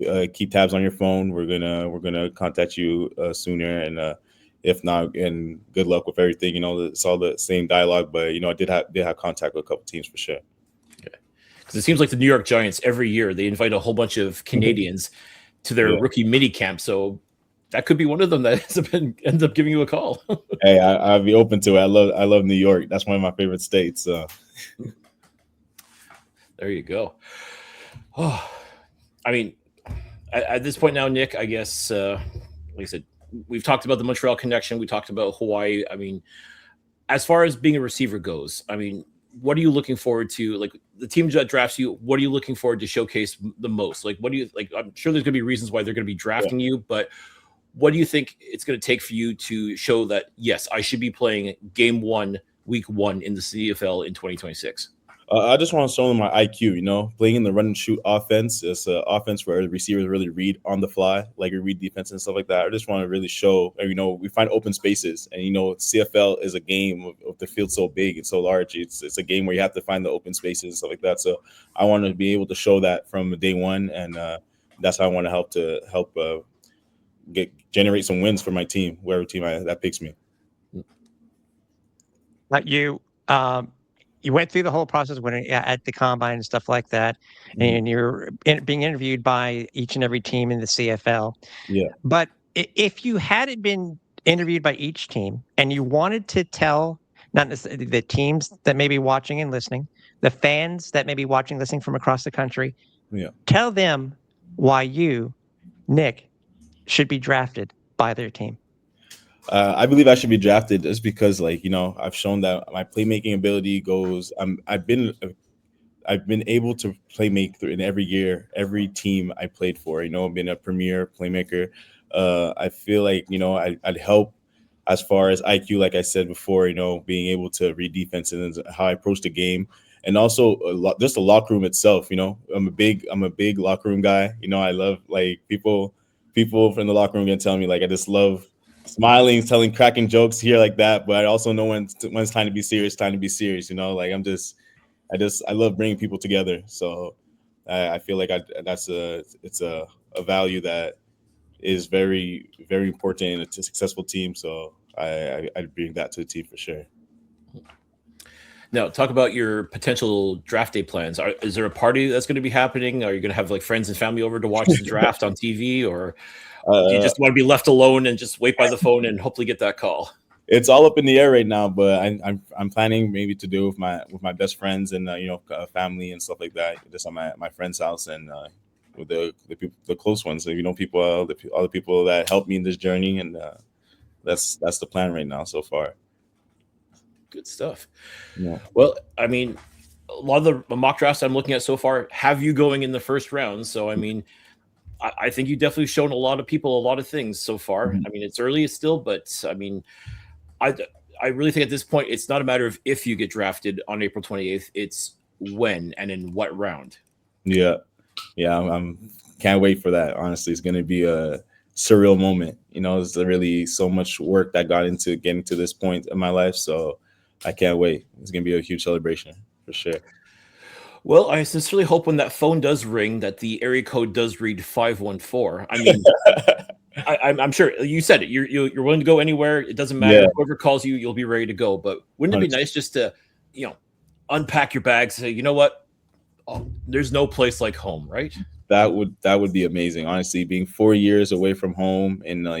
tabs on your phone. We're gonna contact you sooner, and if not, and good luck with everything. You know, it's all the same dialogue, but you know, I did have contact with a couple teams for sure. Okay, because it seems like the New York Giants every year they invite a whole bunch of Canadians to their rookie mini camp, so that could be one of them that ends up giving you a call. Hey, I'd be open to it. I love New York. That's one of my favorite states. So. There you go. Oh, I mean, at this point now, Nick, I guess, like I said, we've talked about the Montreal connection. We talked about Hawaii. I mean, as far as being a receiver goes, I mean, what are you looking forward to? Like the team that drafts you, what are you looking forward to showcase the most? Like, what do you like? I'm sure there's going to be reasons why they're going to be drafting you, but what do you think it's going to take for you to show that, yes, I should be playing game 1, week 1 in the CFL in 2026? I just want to show them my IQ, you know, playing in the run and shoot offense. It's an offense where the receivers really read on the fly, like we read defense and stuff like that. I just want to really show, you know, we find open spaces, and, you know, CFL is a game of the field so big and so large. It's a game where you have to find the open spaces and stuff like that. So I want to be able to show that from day one. And that's how I want to help generate some wins for my team, wherever team that picks me. Like you went through the whole process when at the combine and stuff like that, and you're being interviewed by each and every team in the CFL. Yeah. But if you hadn't been interviewed by each team and you wanted to tell not necessarily the teams that may be watching and listening, the fans that may be watching, listening from across the country, tell them why you, Nick, should be drafted by their team. I believe I should be drafted just because, like, you know, I've shown that my playmaking ability goes. I've been able to play make in every team I played for. You know, I've been a premier playmaker. I feel like, I'd help as far as IQ, like I said before, being able to read defense and how I approach the game. And also just the locker room itself. I'm a big locker room guy. I love like people from the locker room can tell me like I just love smiling, telling cracking jokes here like that. But I also know when it's time to be serious, like I love bringing people together. So I feel like it's a value that is very, very important in a successful team. So I'd bring that to the team for sure. Now, talk about your potential draft day plans. Is there a party that's going to be happening? Are you going to have like friends and family over to watch the draft on TV, or do you just want to be left alone and just wait by the phone and hopefully get that call? It's all up in the air right now, but I'm planning maybe to do with my best friends and family and stuff like that, just on my friend's house and with the close ones, so, people, all the people that helped me in this journey, and that's the plan right now so far. Good stuff. Yeah. Well, I mean, a lot of the mock drafts I'm looking at so far have you going in the first round. So, I mean, I think you've definitely shown a lot of people a lot of things so far. Mm-hmm. I mean, it's early still, but I mean, I really think at this point, it's not a matter of if you get drafted on April 28th, it's when and in what round. Yeah. I'm can't wait for that. Honestly, it's going to be a surreal moment. It's really so much work that got into getting to this point in my life. So I can't wait. It's going to be a huge celebration for sure. Well, I sincerely hope when that phone does ring that the area code does read 514. I mean, I'm sure you said it. You're willing to go anywhere. It doesn't matter. Yeah. Whoever calls you, you'll be ready to go. But wouldn't it be nice just to, unpack your bags and say, you know what? Oh, there's no place like home, right? That would be amazing. Honestly, being 4 years away from home and not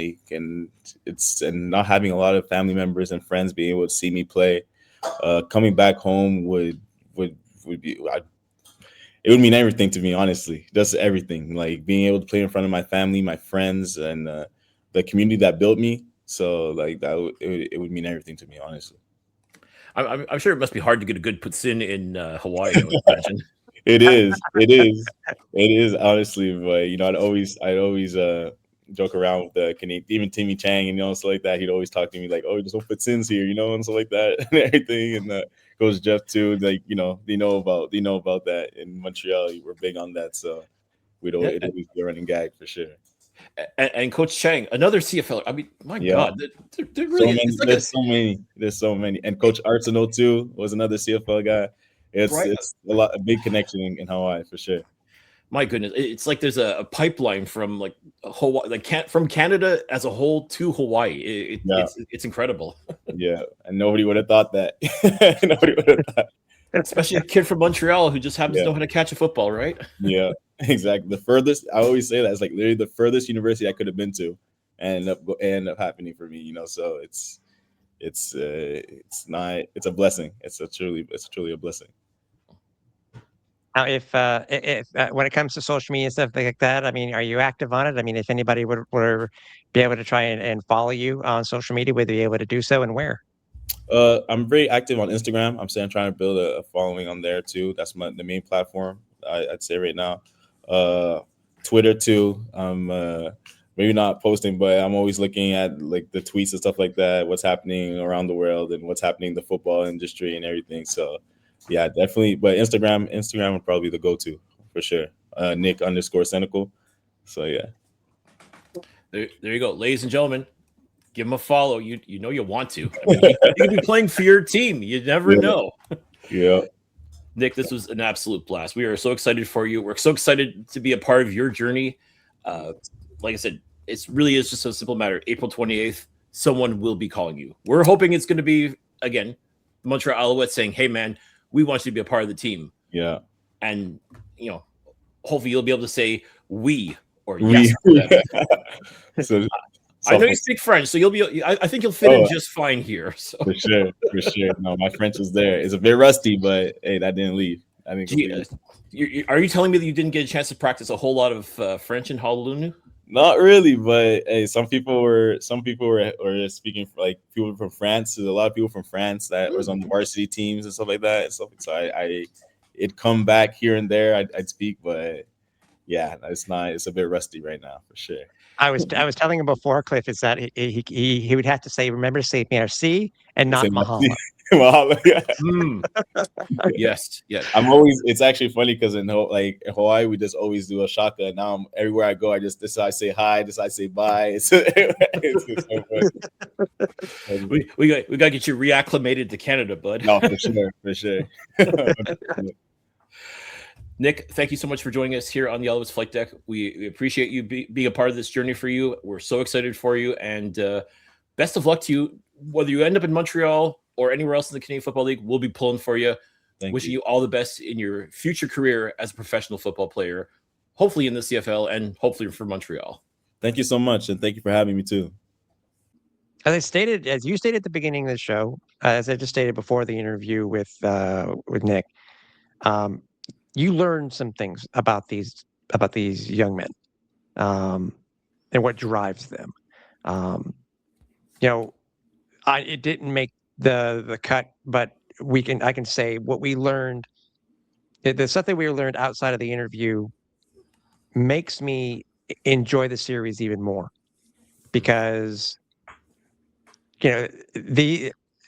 having a lot of family members and friends being able to see me play, coming back home would be. It would mean everything to me, honestly. Just everything. Like being able to play in front of my family, my friends, and the community that built me. So like it would mean everything to me, honestly. I'm sure it must be hard to get a good puts in Hawaii, I would imagine. It is honestly, but I'd always joke around with even Timmy Chang and stuff like that. He'd always talk to me like, "Oh, there's no puts-ins here," and stuff like that and everything. And Coach Jeff too, like they know about that in Montreal. We're big on that, so it'd always be a running gag for sure. And Coach Chang, another CFL. I mean, my God, they're really there's so many. And Coach Arsenault too was another CFL guy. It's a big connection in Hawaii for sure. My goodness, it's like there's a pipeline from like Hawaii, like from Canada as a whole to Hawaii. It's incredible. Yeah, and nobody would have thought that. Nobody would have thought. Especially a kid from Montreal who just happens to know how to catch a football, right? Yeah, exactly. The furthest, I always say that, it's like literally the furthest university I could have been to, and end up happening for me. So it's a blessing. It's truly a blessing. Now, if when it comes to social media and stuff like that, I mean, are you active on it? I mean, if anybody would be able to try and follow you on social media, would they be able to do so, and where? I'm very active on Instagram. I'm trying to build a following on there too. That's the main platform I'd say right now. Twitter too. I'm maybe not posting, but I'm always looking at like the tweets and stuff like that, what's happening around the world and what's happening in the football industry and everything. So yeah, definitely. But Instagram would probably be the go-to for sure. Nick _Cenacle. So yeah. There you go, ladies and gentlemen. Give him a follow. You want to. I mean, you could be playing for your team. You never know. Yeah. Nick, this was an absolute blast. We are so excited for you. We're so excited to be a part of your journey. Like I said, it really is just a simple matter. April 28th, someone will be calling you. We're hoping it's going to be, again, the Montreal Alouettes saying, "Hey, man, we want you to be a part of the team." Yeah. And, hopefully you'll be able to say we or yes. So, I know you speak French, so you'll be. I think you'll fit in just fine here. So. For sure. No, my French is there. It's a bit rusty, but hey, that didn't leave. I think. Are you telling me that you didn't get a chance to practice a whole lot of French in Honolulu? Not really, but hey, some people were speaking like people from France. There's a lot of people from France that was on the varsity teams and stuff like that. So it'd come back here and there. I'd speak, but yeah, it's not. It's a bit rusty right now for sure. I was telling him before, Cliff, is that he would have to say, remember to say merci and not Say mahalo. Mahalo, yeah. Yes, yes. I'm always. It's actually funny because in Hawaii, we just always do a shaka. And now everywhere I go, this I say hi, this I say bye. It's so funny. We got to get you reacclimated to Canada, bud. No, for sure. Nick, thank you so much for joining us here on the Alouettes Flight Deck. We appreciate you being a part of this journey for you. We're so excited for you, and best of luck to you. Whether you end up in Montreal or anywhere else in the Canadian Football League, we'll be pulling for you. Wishing you all the best in your future career as a professional football player, hopefully in the CFL and hopefully for Montreal. Thank you so much, and thank you for having me too. As you stated at the beginning of the show, as I just stated before the interview with Nick, you learned some things about these young men, and what drives them. It didn't make the cut, but I can say what we learned. The stuff that we learned outside of the interview makes me enjoy the series even more, because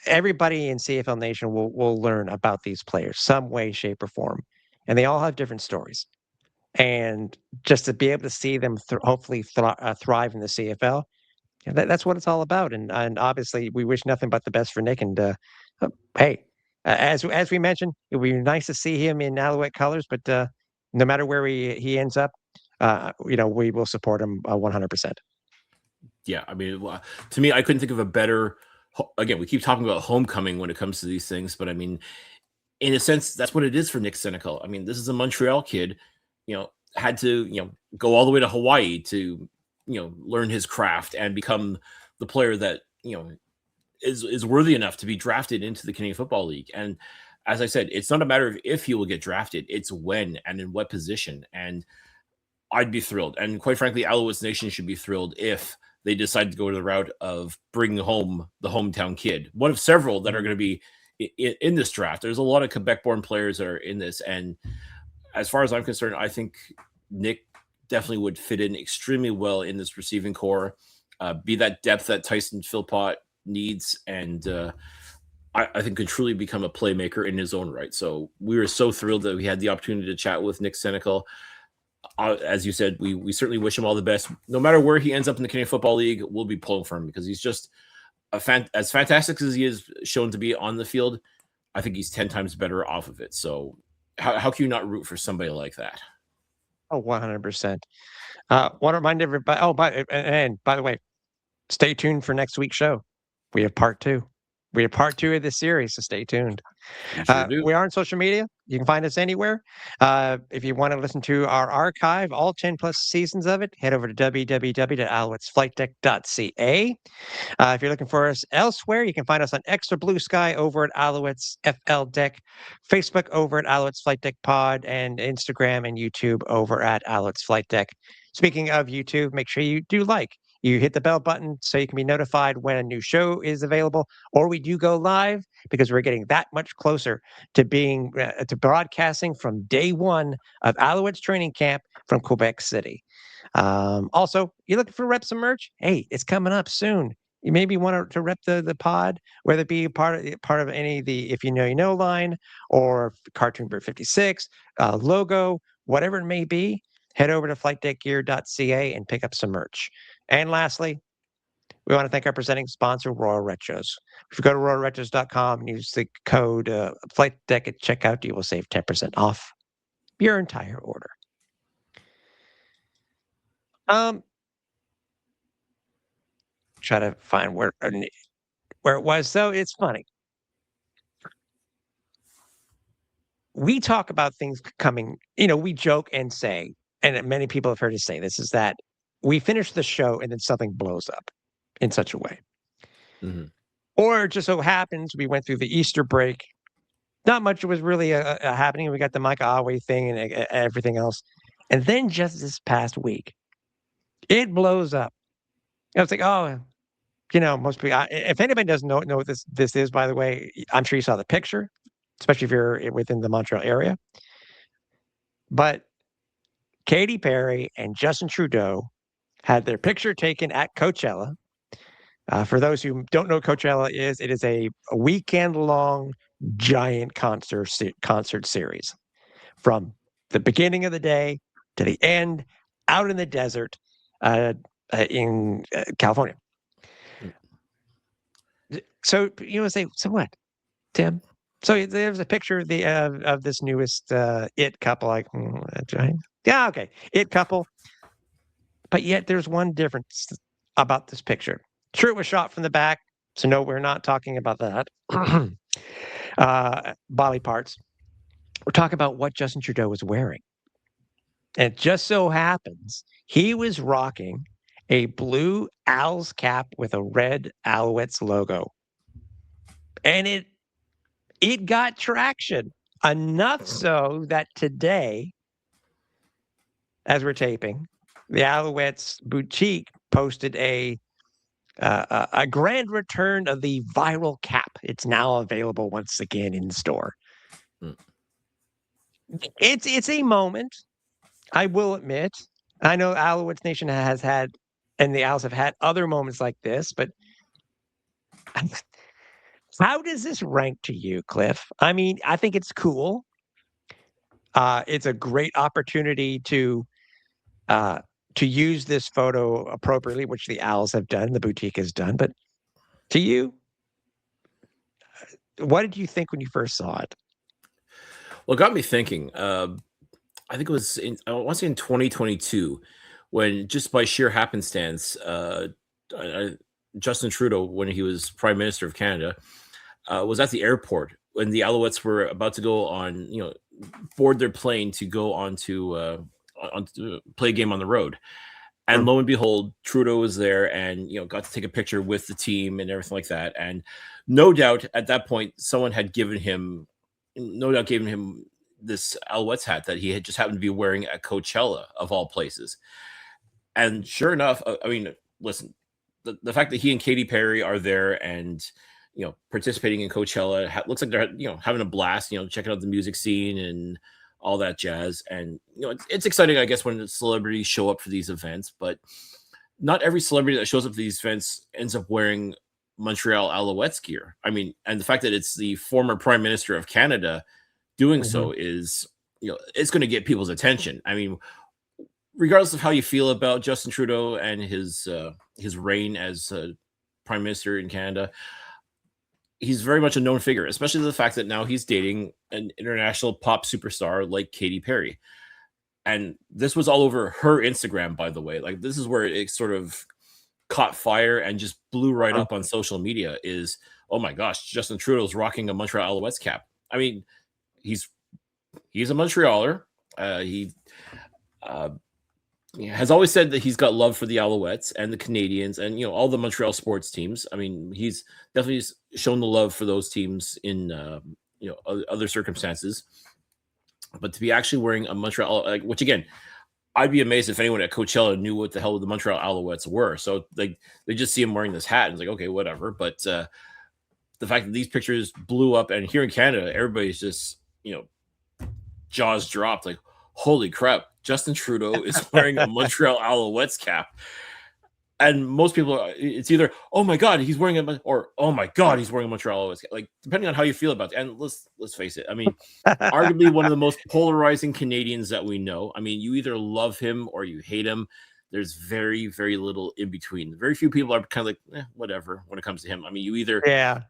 everybody in CFL Nation will learn about these players some way, shape, or form, and they all have different stories. And just to be able to see them hopefully thrive in the CFL, that's what it's all about. And obviously, we wish nothing but the best for Nick. And hey, as we mentioned, it would be nice to see him in Alouette colors. But no matter where he ends up, we will support him 100%. Yeah, I mean, to me, I couldn't think of a better. Again, we keep talking about homecoming when it comes to these things, but I mean, in a sense, that's what it is for Nick Cenacle. I mean, this is a Montreal kid, had to, go all the way to Hawaii to, learn his craft and become the player that, is worthy enough to be drafted into the Canadian Football League. And as I said, it's not a matter of if he will get drafted, it's when and in what position. And I'd be thrilled. And quite frankly, Alouettes Nation should be thrilled if they decide to go to the route of bringing home the hometown kid, one of several that are going to be in this draft. There's a lot of Quebec-born players that are in this. And as far as I'm concerned, I think Nick definitely would fit in extremely well in this receiving core, be that depth that Tyson Philpott needs, and I think could truly become a playmaker in his own right. So we were so thrilled that we had the opportunity to chat with Nick Cenacle. As you said, we certainly wish him all the best. No matter where he ends up in the Canadian Football League, we'll be pulling for him, because he's just as fantastic as he is shown to be on the field. I think he's 10 times better off of it. So how can you not root for somebody like that? Oh, 100%. Want to remind everybody. By the way, stay tuned for next week's show. We have part 2. We have part 2 of this series, so stay tuned. We are on social media. You can find us anywhere. If you want to listen to our archive, all 10 plus seasons of it, head over to www.alouettesflightdeck.ca. If you're looking for us elsewhere, you can find us on X or Blue Sky over at Alouettes FL Deck, Facebook over at Alouettes Flight Deck Pod, and Instagram and YouTube over at Alouettes Flight Deck. Speaking of YouTube, make sure you do you hit the bell button so you can be notified when a new show is available, or we do go live, because we're getting that much closer to being to broadcasting from day one of Alouettes training camp from Quebec City. Also, you're looking for reps and merch? Hey, it's coming up soon. You maybe want to rep the pod, whether it be part of any of the If You Know line, or Cartoon Bird 56 logo, whatever it may be. Head over to flightdeckgear.ca and pick up some merch. And lastly, we want to thank our presenting sponsor, Royal Retros. If you go to royalretros.com and use the code FlightDeck at checkout, you will save 10% off your entire order. Try to find where it was. So it's funny. We talk about things coming, we joke and say, and many people have heard us say this, is that we finish the show and then something blows up in such a way. Mm-hmm. Or it just so happens we went through the Easter break. Not much was really happening. We got the Micah Awe thing and everything else. And then just this past week, it blows up. I was like, most people, if anybody doesn't know what this is, by the way, I'm sure you saw the picture, especially if you're within the Montreal area. But Katy Perry and Justin Trudeau had their picture taken at Coachella. For those who don't know what Coachella is, it is a weekend-long giant concert series from the beginning of the day to the end, out in the desert in California. So you would say, so what, Tim? So there's a picture of this newest it couple. Like, yeah, okay, it couple. But yet there's one difference about this picture. Sure, it was shot from the back, so no, we're not talking about that. Body parts. We're talking about what Justin Trudeau was wearing. And it just so happens he was rocking a blue Owls cap with a red Alouettes logo. And it got traction, enough so that today, as we're taping, the Alouettes boutique posted a grand return of the viral cap. It's now available once again in store. It's a moment, I will admit. I know Alouettes Nation has had, and the Owls have had other moments like this, but how does this rank to you, Cliff? I mean, I think it's cool. It's a great opportunity to use this photo appropriately, which the Owls have done, the boutique has done. But to you, what did you think when you first saw it? Well, it got me thinking. I think it was I want to say in 2022, when just by sheer happenstance, Justin Trudeau, when he was Prime Minister of Canada, was at the airport when the Alouettes were about to go on, board their plane to go on to play a game on the road. And lo and behold, Trudeau was there and, got to take a picture with the team and everything like that. And no doubt at that point, someone had given him this Alouettes hat that he had just happened to be wearing at Coachella, of all places. And sure enough, I mean, listen, the fact that he and Katy Perry are there and, participating in Coachella, looks like they're, having a blast, checking out the music scene and all that jazz. And, it's exciting, I guess, when celebrities show up for these events, but not every celebrity that shows up for these events ends up wearing Montreal Alouettes gear. I mean, and the fact that it's the former Prime Minister of Canada doing so is, it's going to get people's attention. I mean, regardless of how you feel about Justin Trudeau and his reign as Prime Minister in Canada, he's very much a known figure, especially the fact that now he's dating an international pop superstar like Katy Perry. And this was all over her Instagram, by the way. Like, this is where it sort of caught fire and just blew right up on social media is, oh my gosh, Justin Trudeau's rocking a Montreal Alouettes cap. I mean, he's a Montrealer. He has always said that he's got love for the Alouettes and the Canadians and, all the Montreal sports teams. I mean, he's definitely shown the love for those teams in, other circumstances. But to be actually wearing a Montreal, which again, I'd be amazed if anyone at Coachella knew what the hell the Montreal Alouettes were. So they just see him wearing this hat and it's like, okay, whatever. But the fact that these pictures blew up and here in Canada, everybody's just, jaws dropped like, holy crap, Justin Trudeau is wearing a Montreal Alouettes cap. And most people, it's either, oh my God, he's wearing it, or oh my God, he's wearing a Montreal Alouettes cap. Like, depending on how you feel about it. And let's face it. I mean, arguably one of the most polarizing Canadians that we know. I mean, you either love him or you hate him. There's very, very little in between. Very few people are kind of like, whatever, when it comes to him. I mean, you either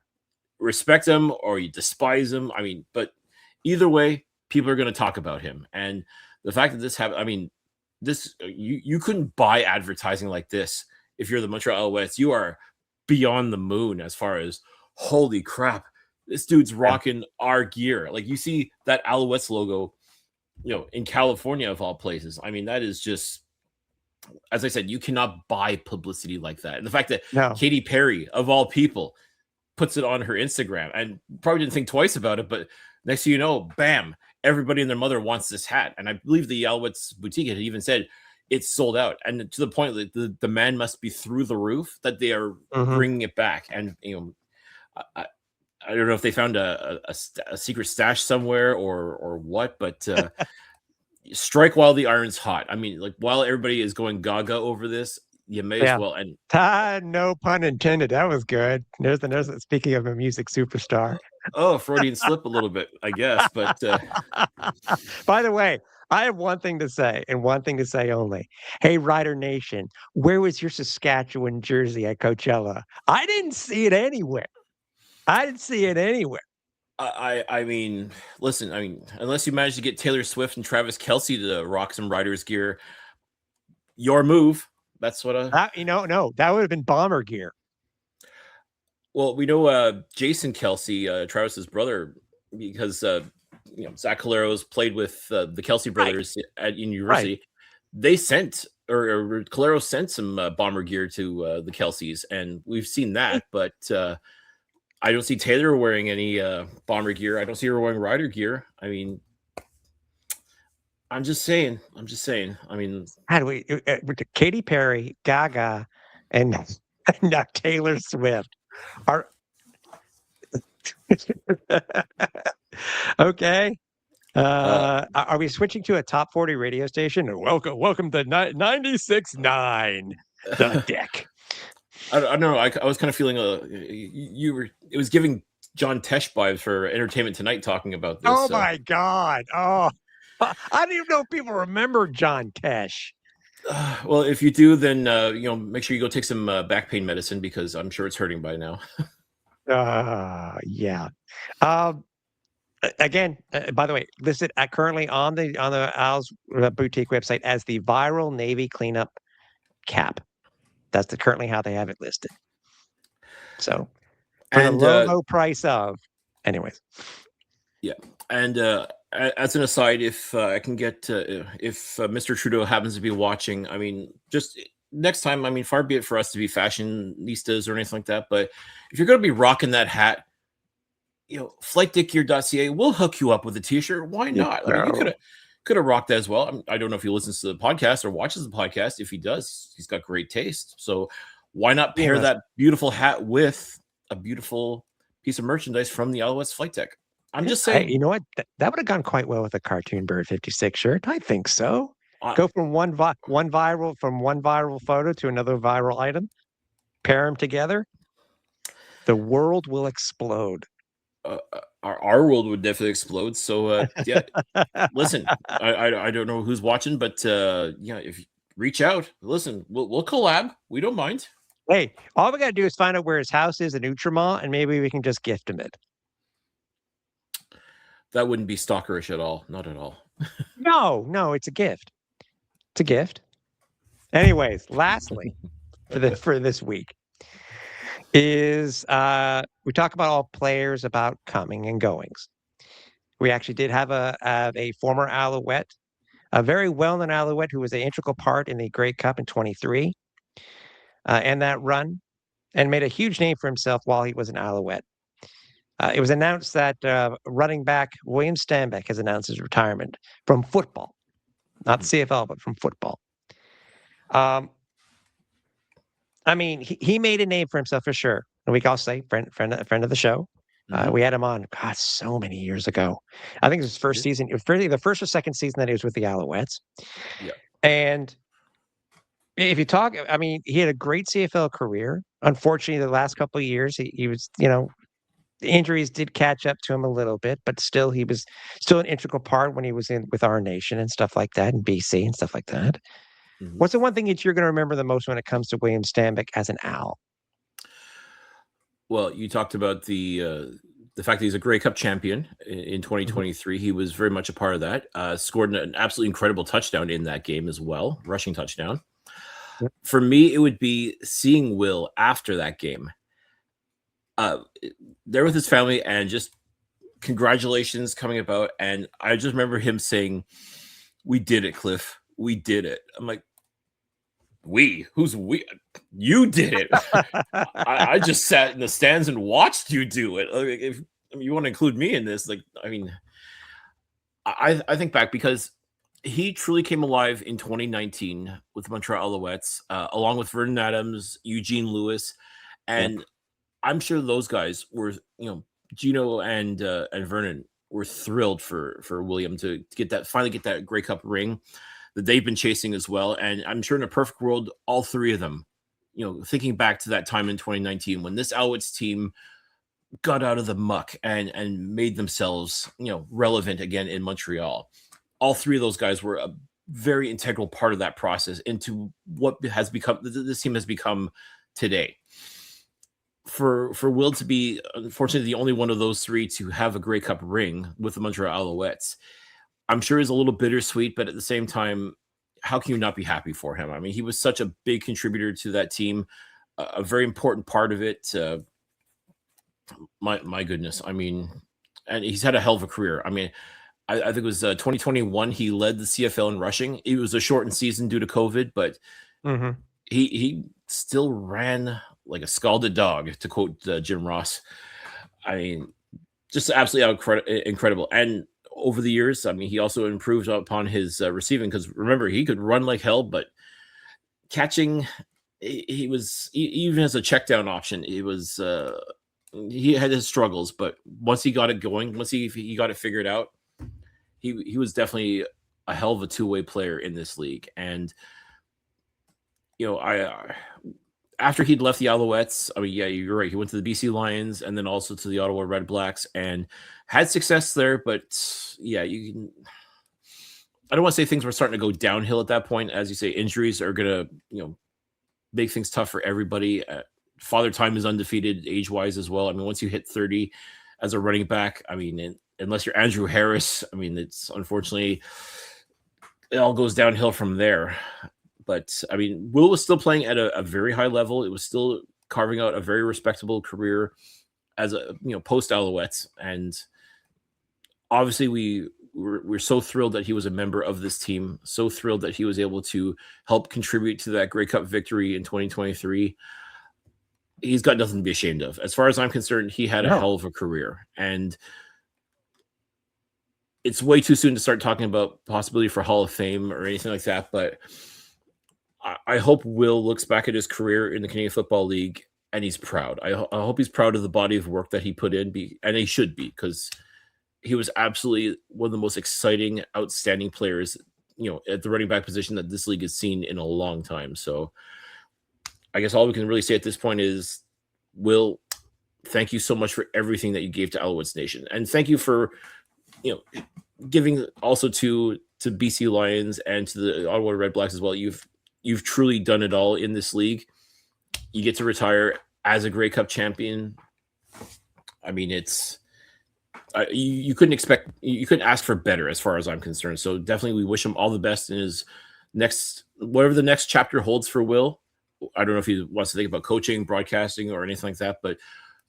respect him or you despise him. I mean, but either way, people are going to talk about him. And the fact that this happened, I mean, this you couldn't buy advertising like this if you're the Montreal Alouettes. You are beyond the moon as far as, holy crap, this dude's rocking our gear. Like, you see that Alouettes logo, in California of all places. I mean, that is just, as I said, you cannot buy publicity like that. And the fact that Katy Perry, of all people, puts it on her Instagram and probably didn't think twice about it, but next thing you know, bam, everybody and their mother wants this hat. And I believe the Alouettes boutique had even said it's sold out. And to the point that the demand must be through the roof that they are bringing it back. And, I don't know if they found a secret stash somewhere or what, but strike while the iron's hot. I mean, like while everybody is going gaga over this, you may as well. And no pun intended. That was good. Speaking of a music superstar. Freudian slip a little bit, I guess. But by the way, I have one thing to say, and one thing to say only. Hey, Rider Nation, where was your Saskatchewan jersey at Coachella? I didn't see it anywhere. I mean, listen, I mean, unless you manage to get Taylor Swift and Travis Kelce to rock some Riders gear, your move. That's what no, that would have been bomber gear. Well, we know Jason Kelce, Travis's brother, because Zach Caleros played with the Kelce brothers at university. Right. They sent or Caleros sent some bomber gear to the Kelces, and we've seen that, but I don't see Taylor wearing any bomber gear. I don't see her wearing Rider gear. I mean, I'm just saying. I mean, how do we? Katy Perry, Gaga, and now Taylor Swift are okay. Are we switching to a top 40 radio station? Welcome to 96.9 The Deck. I don't know. I was kind of feeling it was giving John Tesh vibes for Entertainment Tonight talking about this. My God. Oh, I don't even know if people remember John Tesh. Well, if you do, then make sure you go take some back pain medicine, because I'm sure it's hurting by now. Yeah. Again, by the way, listed currently on the Al's boutique website as the viral Navy cleanup cap. That's currently how they have it listed. So, for the low price of, anyways. Yeah, and as an aside, if I can get, if Mr. Trudeau happens to be watching, I mean, just next time, I mean, far be it for us to be fashionistas or anything like that, but if you're going to be rocking that hat, flightdeckgear.ca will hook you up with a t-shirt. Why not? I mean, you could have rocked that as well. I don't know if he listens to the podcast or watches the podcast. If he does, he's got great taste. So why not pair that beautiful hat with a beautiful piece of merchandise from the Alouettes Flightdeck? I'm just saying. You know what? That would have gone quite well with a Cartoon Bird 56 shirt. I think so. Go from one viral photo to another viral item. Pair them together. The world will explode. Our world would definitely explode. So yeah, listen, I don't know who's watching, but if you reach out, listen, we'll collab. We don't mind. Hey, all we gotta do is find out where his house is in Outremont, and maybe we can just gift him it. That wouldn't be stalkerish at all. Not at all. No, it's a gift. It's a gift. Anyways, lastly, for this week is we talk about all players about coming and goings. We actually did have a former Alouette, a very well-known Alouette who was an integral part in the Grey Cup in 23 and that run, and made a huge name for himself while he was an Alouette. It was announced that running back William Stanback has announced his retirement from football, not CFL, but from football. I mean, he made a name for himself for sure. And we can all say friend of the show. We had him on, God, so many years ago. I think it was his first season. It was really the first or second season that he was with the Alouettes. Yeah. And if you talk, I mean, he had a great CFL career. Unfortunately, the last couple of years, he was, the injuries did catch up to him a little bit, but still, he was still an integral part when he was with our nation and stuff like that, and BC and stuff like that. Mm-hmm. What's the one thing that you're going to remember the most when it comes to William Stanback as an Owl? Well, you talked about the fact that he's a Grey Cup champion in 2023. Mm-hmm. He was very much a part of that. Scored an absolutely incredible touchdown in that game as well, rushing touchdown. Yep. For me, it would be seeing Will after that game. There with his family, and just congratulations coming about. And I just remember him saying, "We did it, Cliff. We did it." I'm like, "We? Who's we? You did it." I just sat in the stands and watched you do it. Like, if you want to include me in this, like, I mean, I think back, because he truly came alive in 2019 with the Montreal Alouettes, along with Vernon Adams, Eugene Lewis, and I'm sure those guys were, Gino and Vernon we're thrilled for William to finally get that Grey Cup ring that they've been chasing as well. And I'm sure in a perfect world, all three of them, thinking back to that time in 2019 when this Alouettes team got out of the muck and made themselves, relevant again in Montreal. All three of those guys were a very integral part of that process into what has become this team has become today. For Will to be, unfortunately, the only one of those three to have a Grey Cup ring with the Montreal Alouettes, I'm sure is a little bittersweet, but at the same time, how can you not be happy for him? I mean, he was such a big contributor to that team, a very important part of it. My goodness. I mean, and he's had a hell of a career. I mean, I think it was 2021. He led the CFL in rushing. It was a shortened season due to COVID, but he still ran like a scalded dog, to quote Jim Ross. I mean, just absolutely incredible. And over the years, I mean, he also improved upon his receiving, because remember, he could run like hell, but catching, he was, even as a check down option, he had his struggles, but once he got it going, once he got it figured out, he was definitely a hell of a two-way player in this league. And after he'd left the Alouettes, I mean, yeah, you're right. He went to the BC Lions and then also to the Ottawa Red Blacks and had success there. But yeah, I don't want to say things were starting to go downhill at that point. As you say, injuries are going to, make things tough for everybody. Father Time is undefeated age-wise as well. I mean, once you hit 30 as a running back, I mean, unless you're Andrew Harris, I mean, it's unfortunately, it all goes downhill from there. But I mean, Will was still playing at a very high level. It was still carving out a very respectable career as a post Alouettes, and obviously we're so thrilled that he was a member of this team. So thrilled that he was able to help contribute to that Grey Cup victory in 2023. He's got nothing to be ashamed of. As far as I'm concerned, he had a hell of a career, and it's way too soon to start talking about possibility for Hall of Fame or anything like that. But I hope Will looks back at his career in the Canadian Football League and he's proud. I hope he's proud of the body of work that he put in, and he should be, because he was absolutely one of the most exciting, outstanding players, at the running back position that this league has seen in a long time. So I guess all we can really say at this point is, Will, thank you so much for everything that you gave to Alouettes Nation. And thank you for, giving also to BC Lions and to the Ottawa Red Blacks as well. You've truly done it all in this league. You get to retire as a Grey Cup champion. I mean, it's you couldn't ask for better as far as I'm concerned. So definitely we wish him all the best in his whatever the next chapter holds for Will. I don't know if he wants to think about coaching, broadcasting, or anything like that, but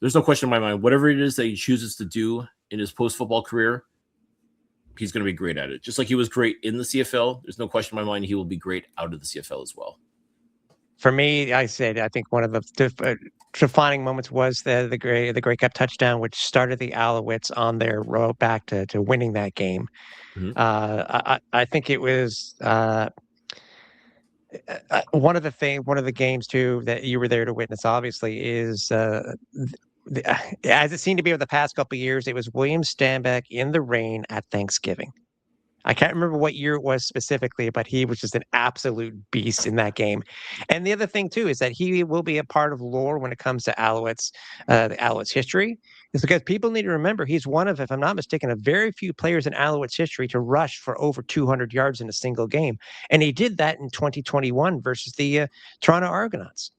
there's no question in my mind, whatever it is that he chooses to do in his post-football career, he's going to be great at it. Just like he was great in the CFL, there's no question in my mind he will be great out of the CFL as well. For me, I think one of the defining moments was the Grey Cup touchdown, which started the Alouettes on their road back to winning that game. Mm-hmm. I think it was one of the games too that you were there to witness. Obviously, is as it seemed to be over the past couple of years, it was William Stanback in the rain at Thanksgiving. I can't remember what year it was specifically, but he was just an absolute beast in that game. And the other thing, too, is that he will be a part of lore when it comes to Alouettes, the Alouettes history. It's because people need to remember he's one of, if I'm not mistaken, a very few players in Alouettes history to rush for over 200 yards in a single game. And he did that in 2021 versus the Toronto Argonauts.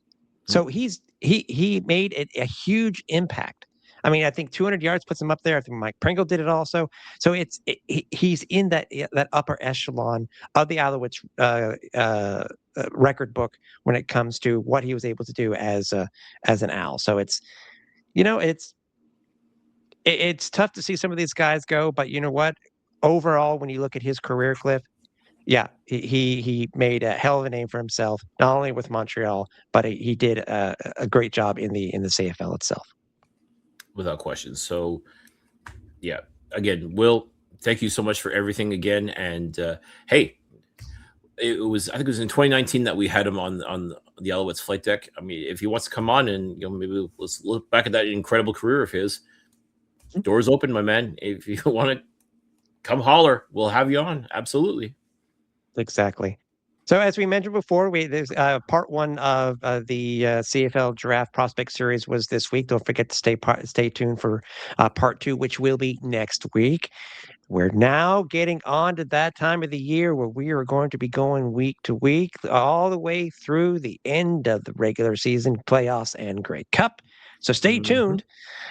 So he made a huge impact. I mean, I think 200 yards puts him up there. I think Mike Pringle did it also. So he's in that upper echelon of the Alouettes record book when it comes to what he was able to do as an Owl. So it's tough to see some of these guys go, but you know what? Overall, when you look at his career, Cliff, yeah, he made a hell of a name for himself, not only with Montreal, but he did a great job in the CFL itself. Without question. So, yeah, again, Will, thank you so much for everything again. And hey, I think it was in 2019 that we had him on the Alouettes Flightdeck. I mean, if he wants to come on and maybe let's look back at that incredible career of his. doors open, my man. If you want to come holler, we'll have you on. Absolutely. Exactly. So as we mentioned before, there's part one of the CFL Draft Prospect Series was this week. Don't forget to stay tuned for part two, which will be next week. We're now getting on to that time of the year where we are going to be going week to week, all the way through the end of the regular season, playoffs, and Grey Cup. So stay tuned.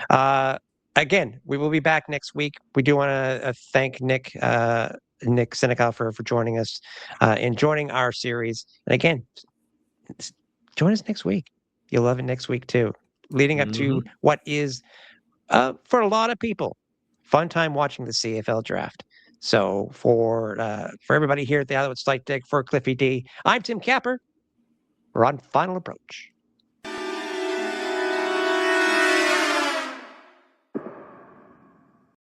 Again, we will be back next week. We do want to thank Nick Cenacle for joining us and joining our series. And again, join us next week. You'll love it next week too. Leading up to what is, for a lot of people, fun time watching the CFL draft. So for everybody here at the Alouettes Flightdeck, for Cliffy D, I'm Tim Capper. We're on Final Approach.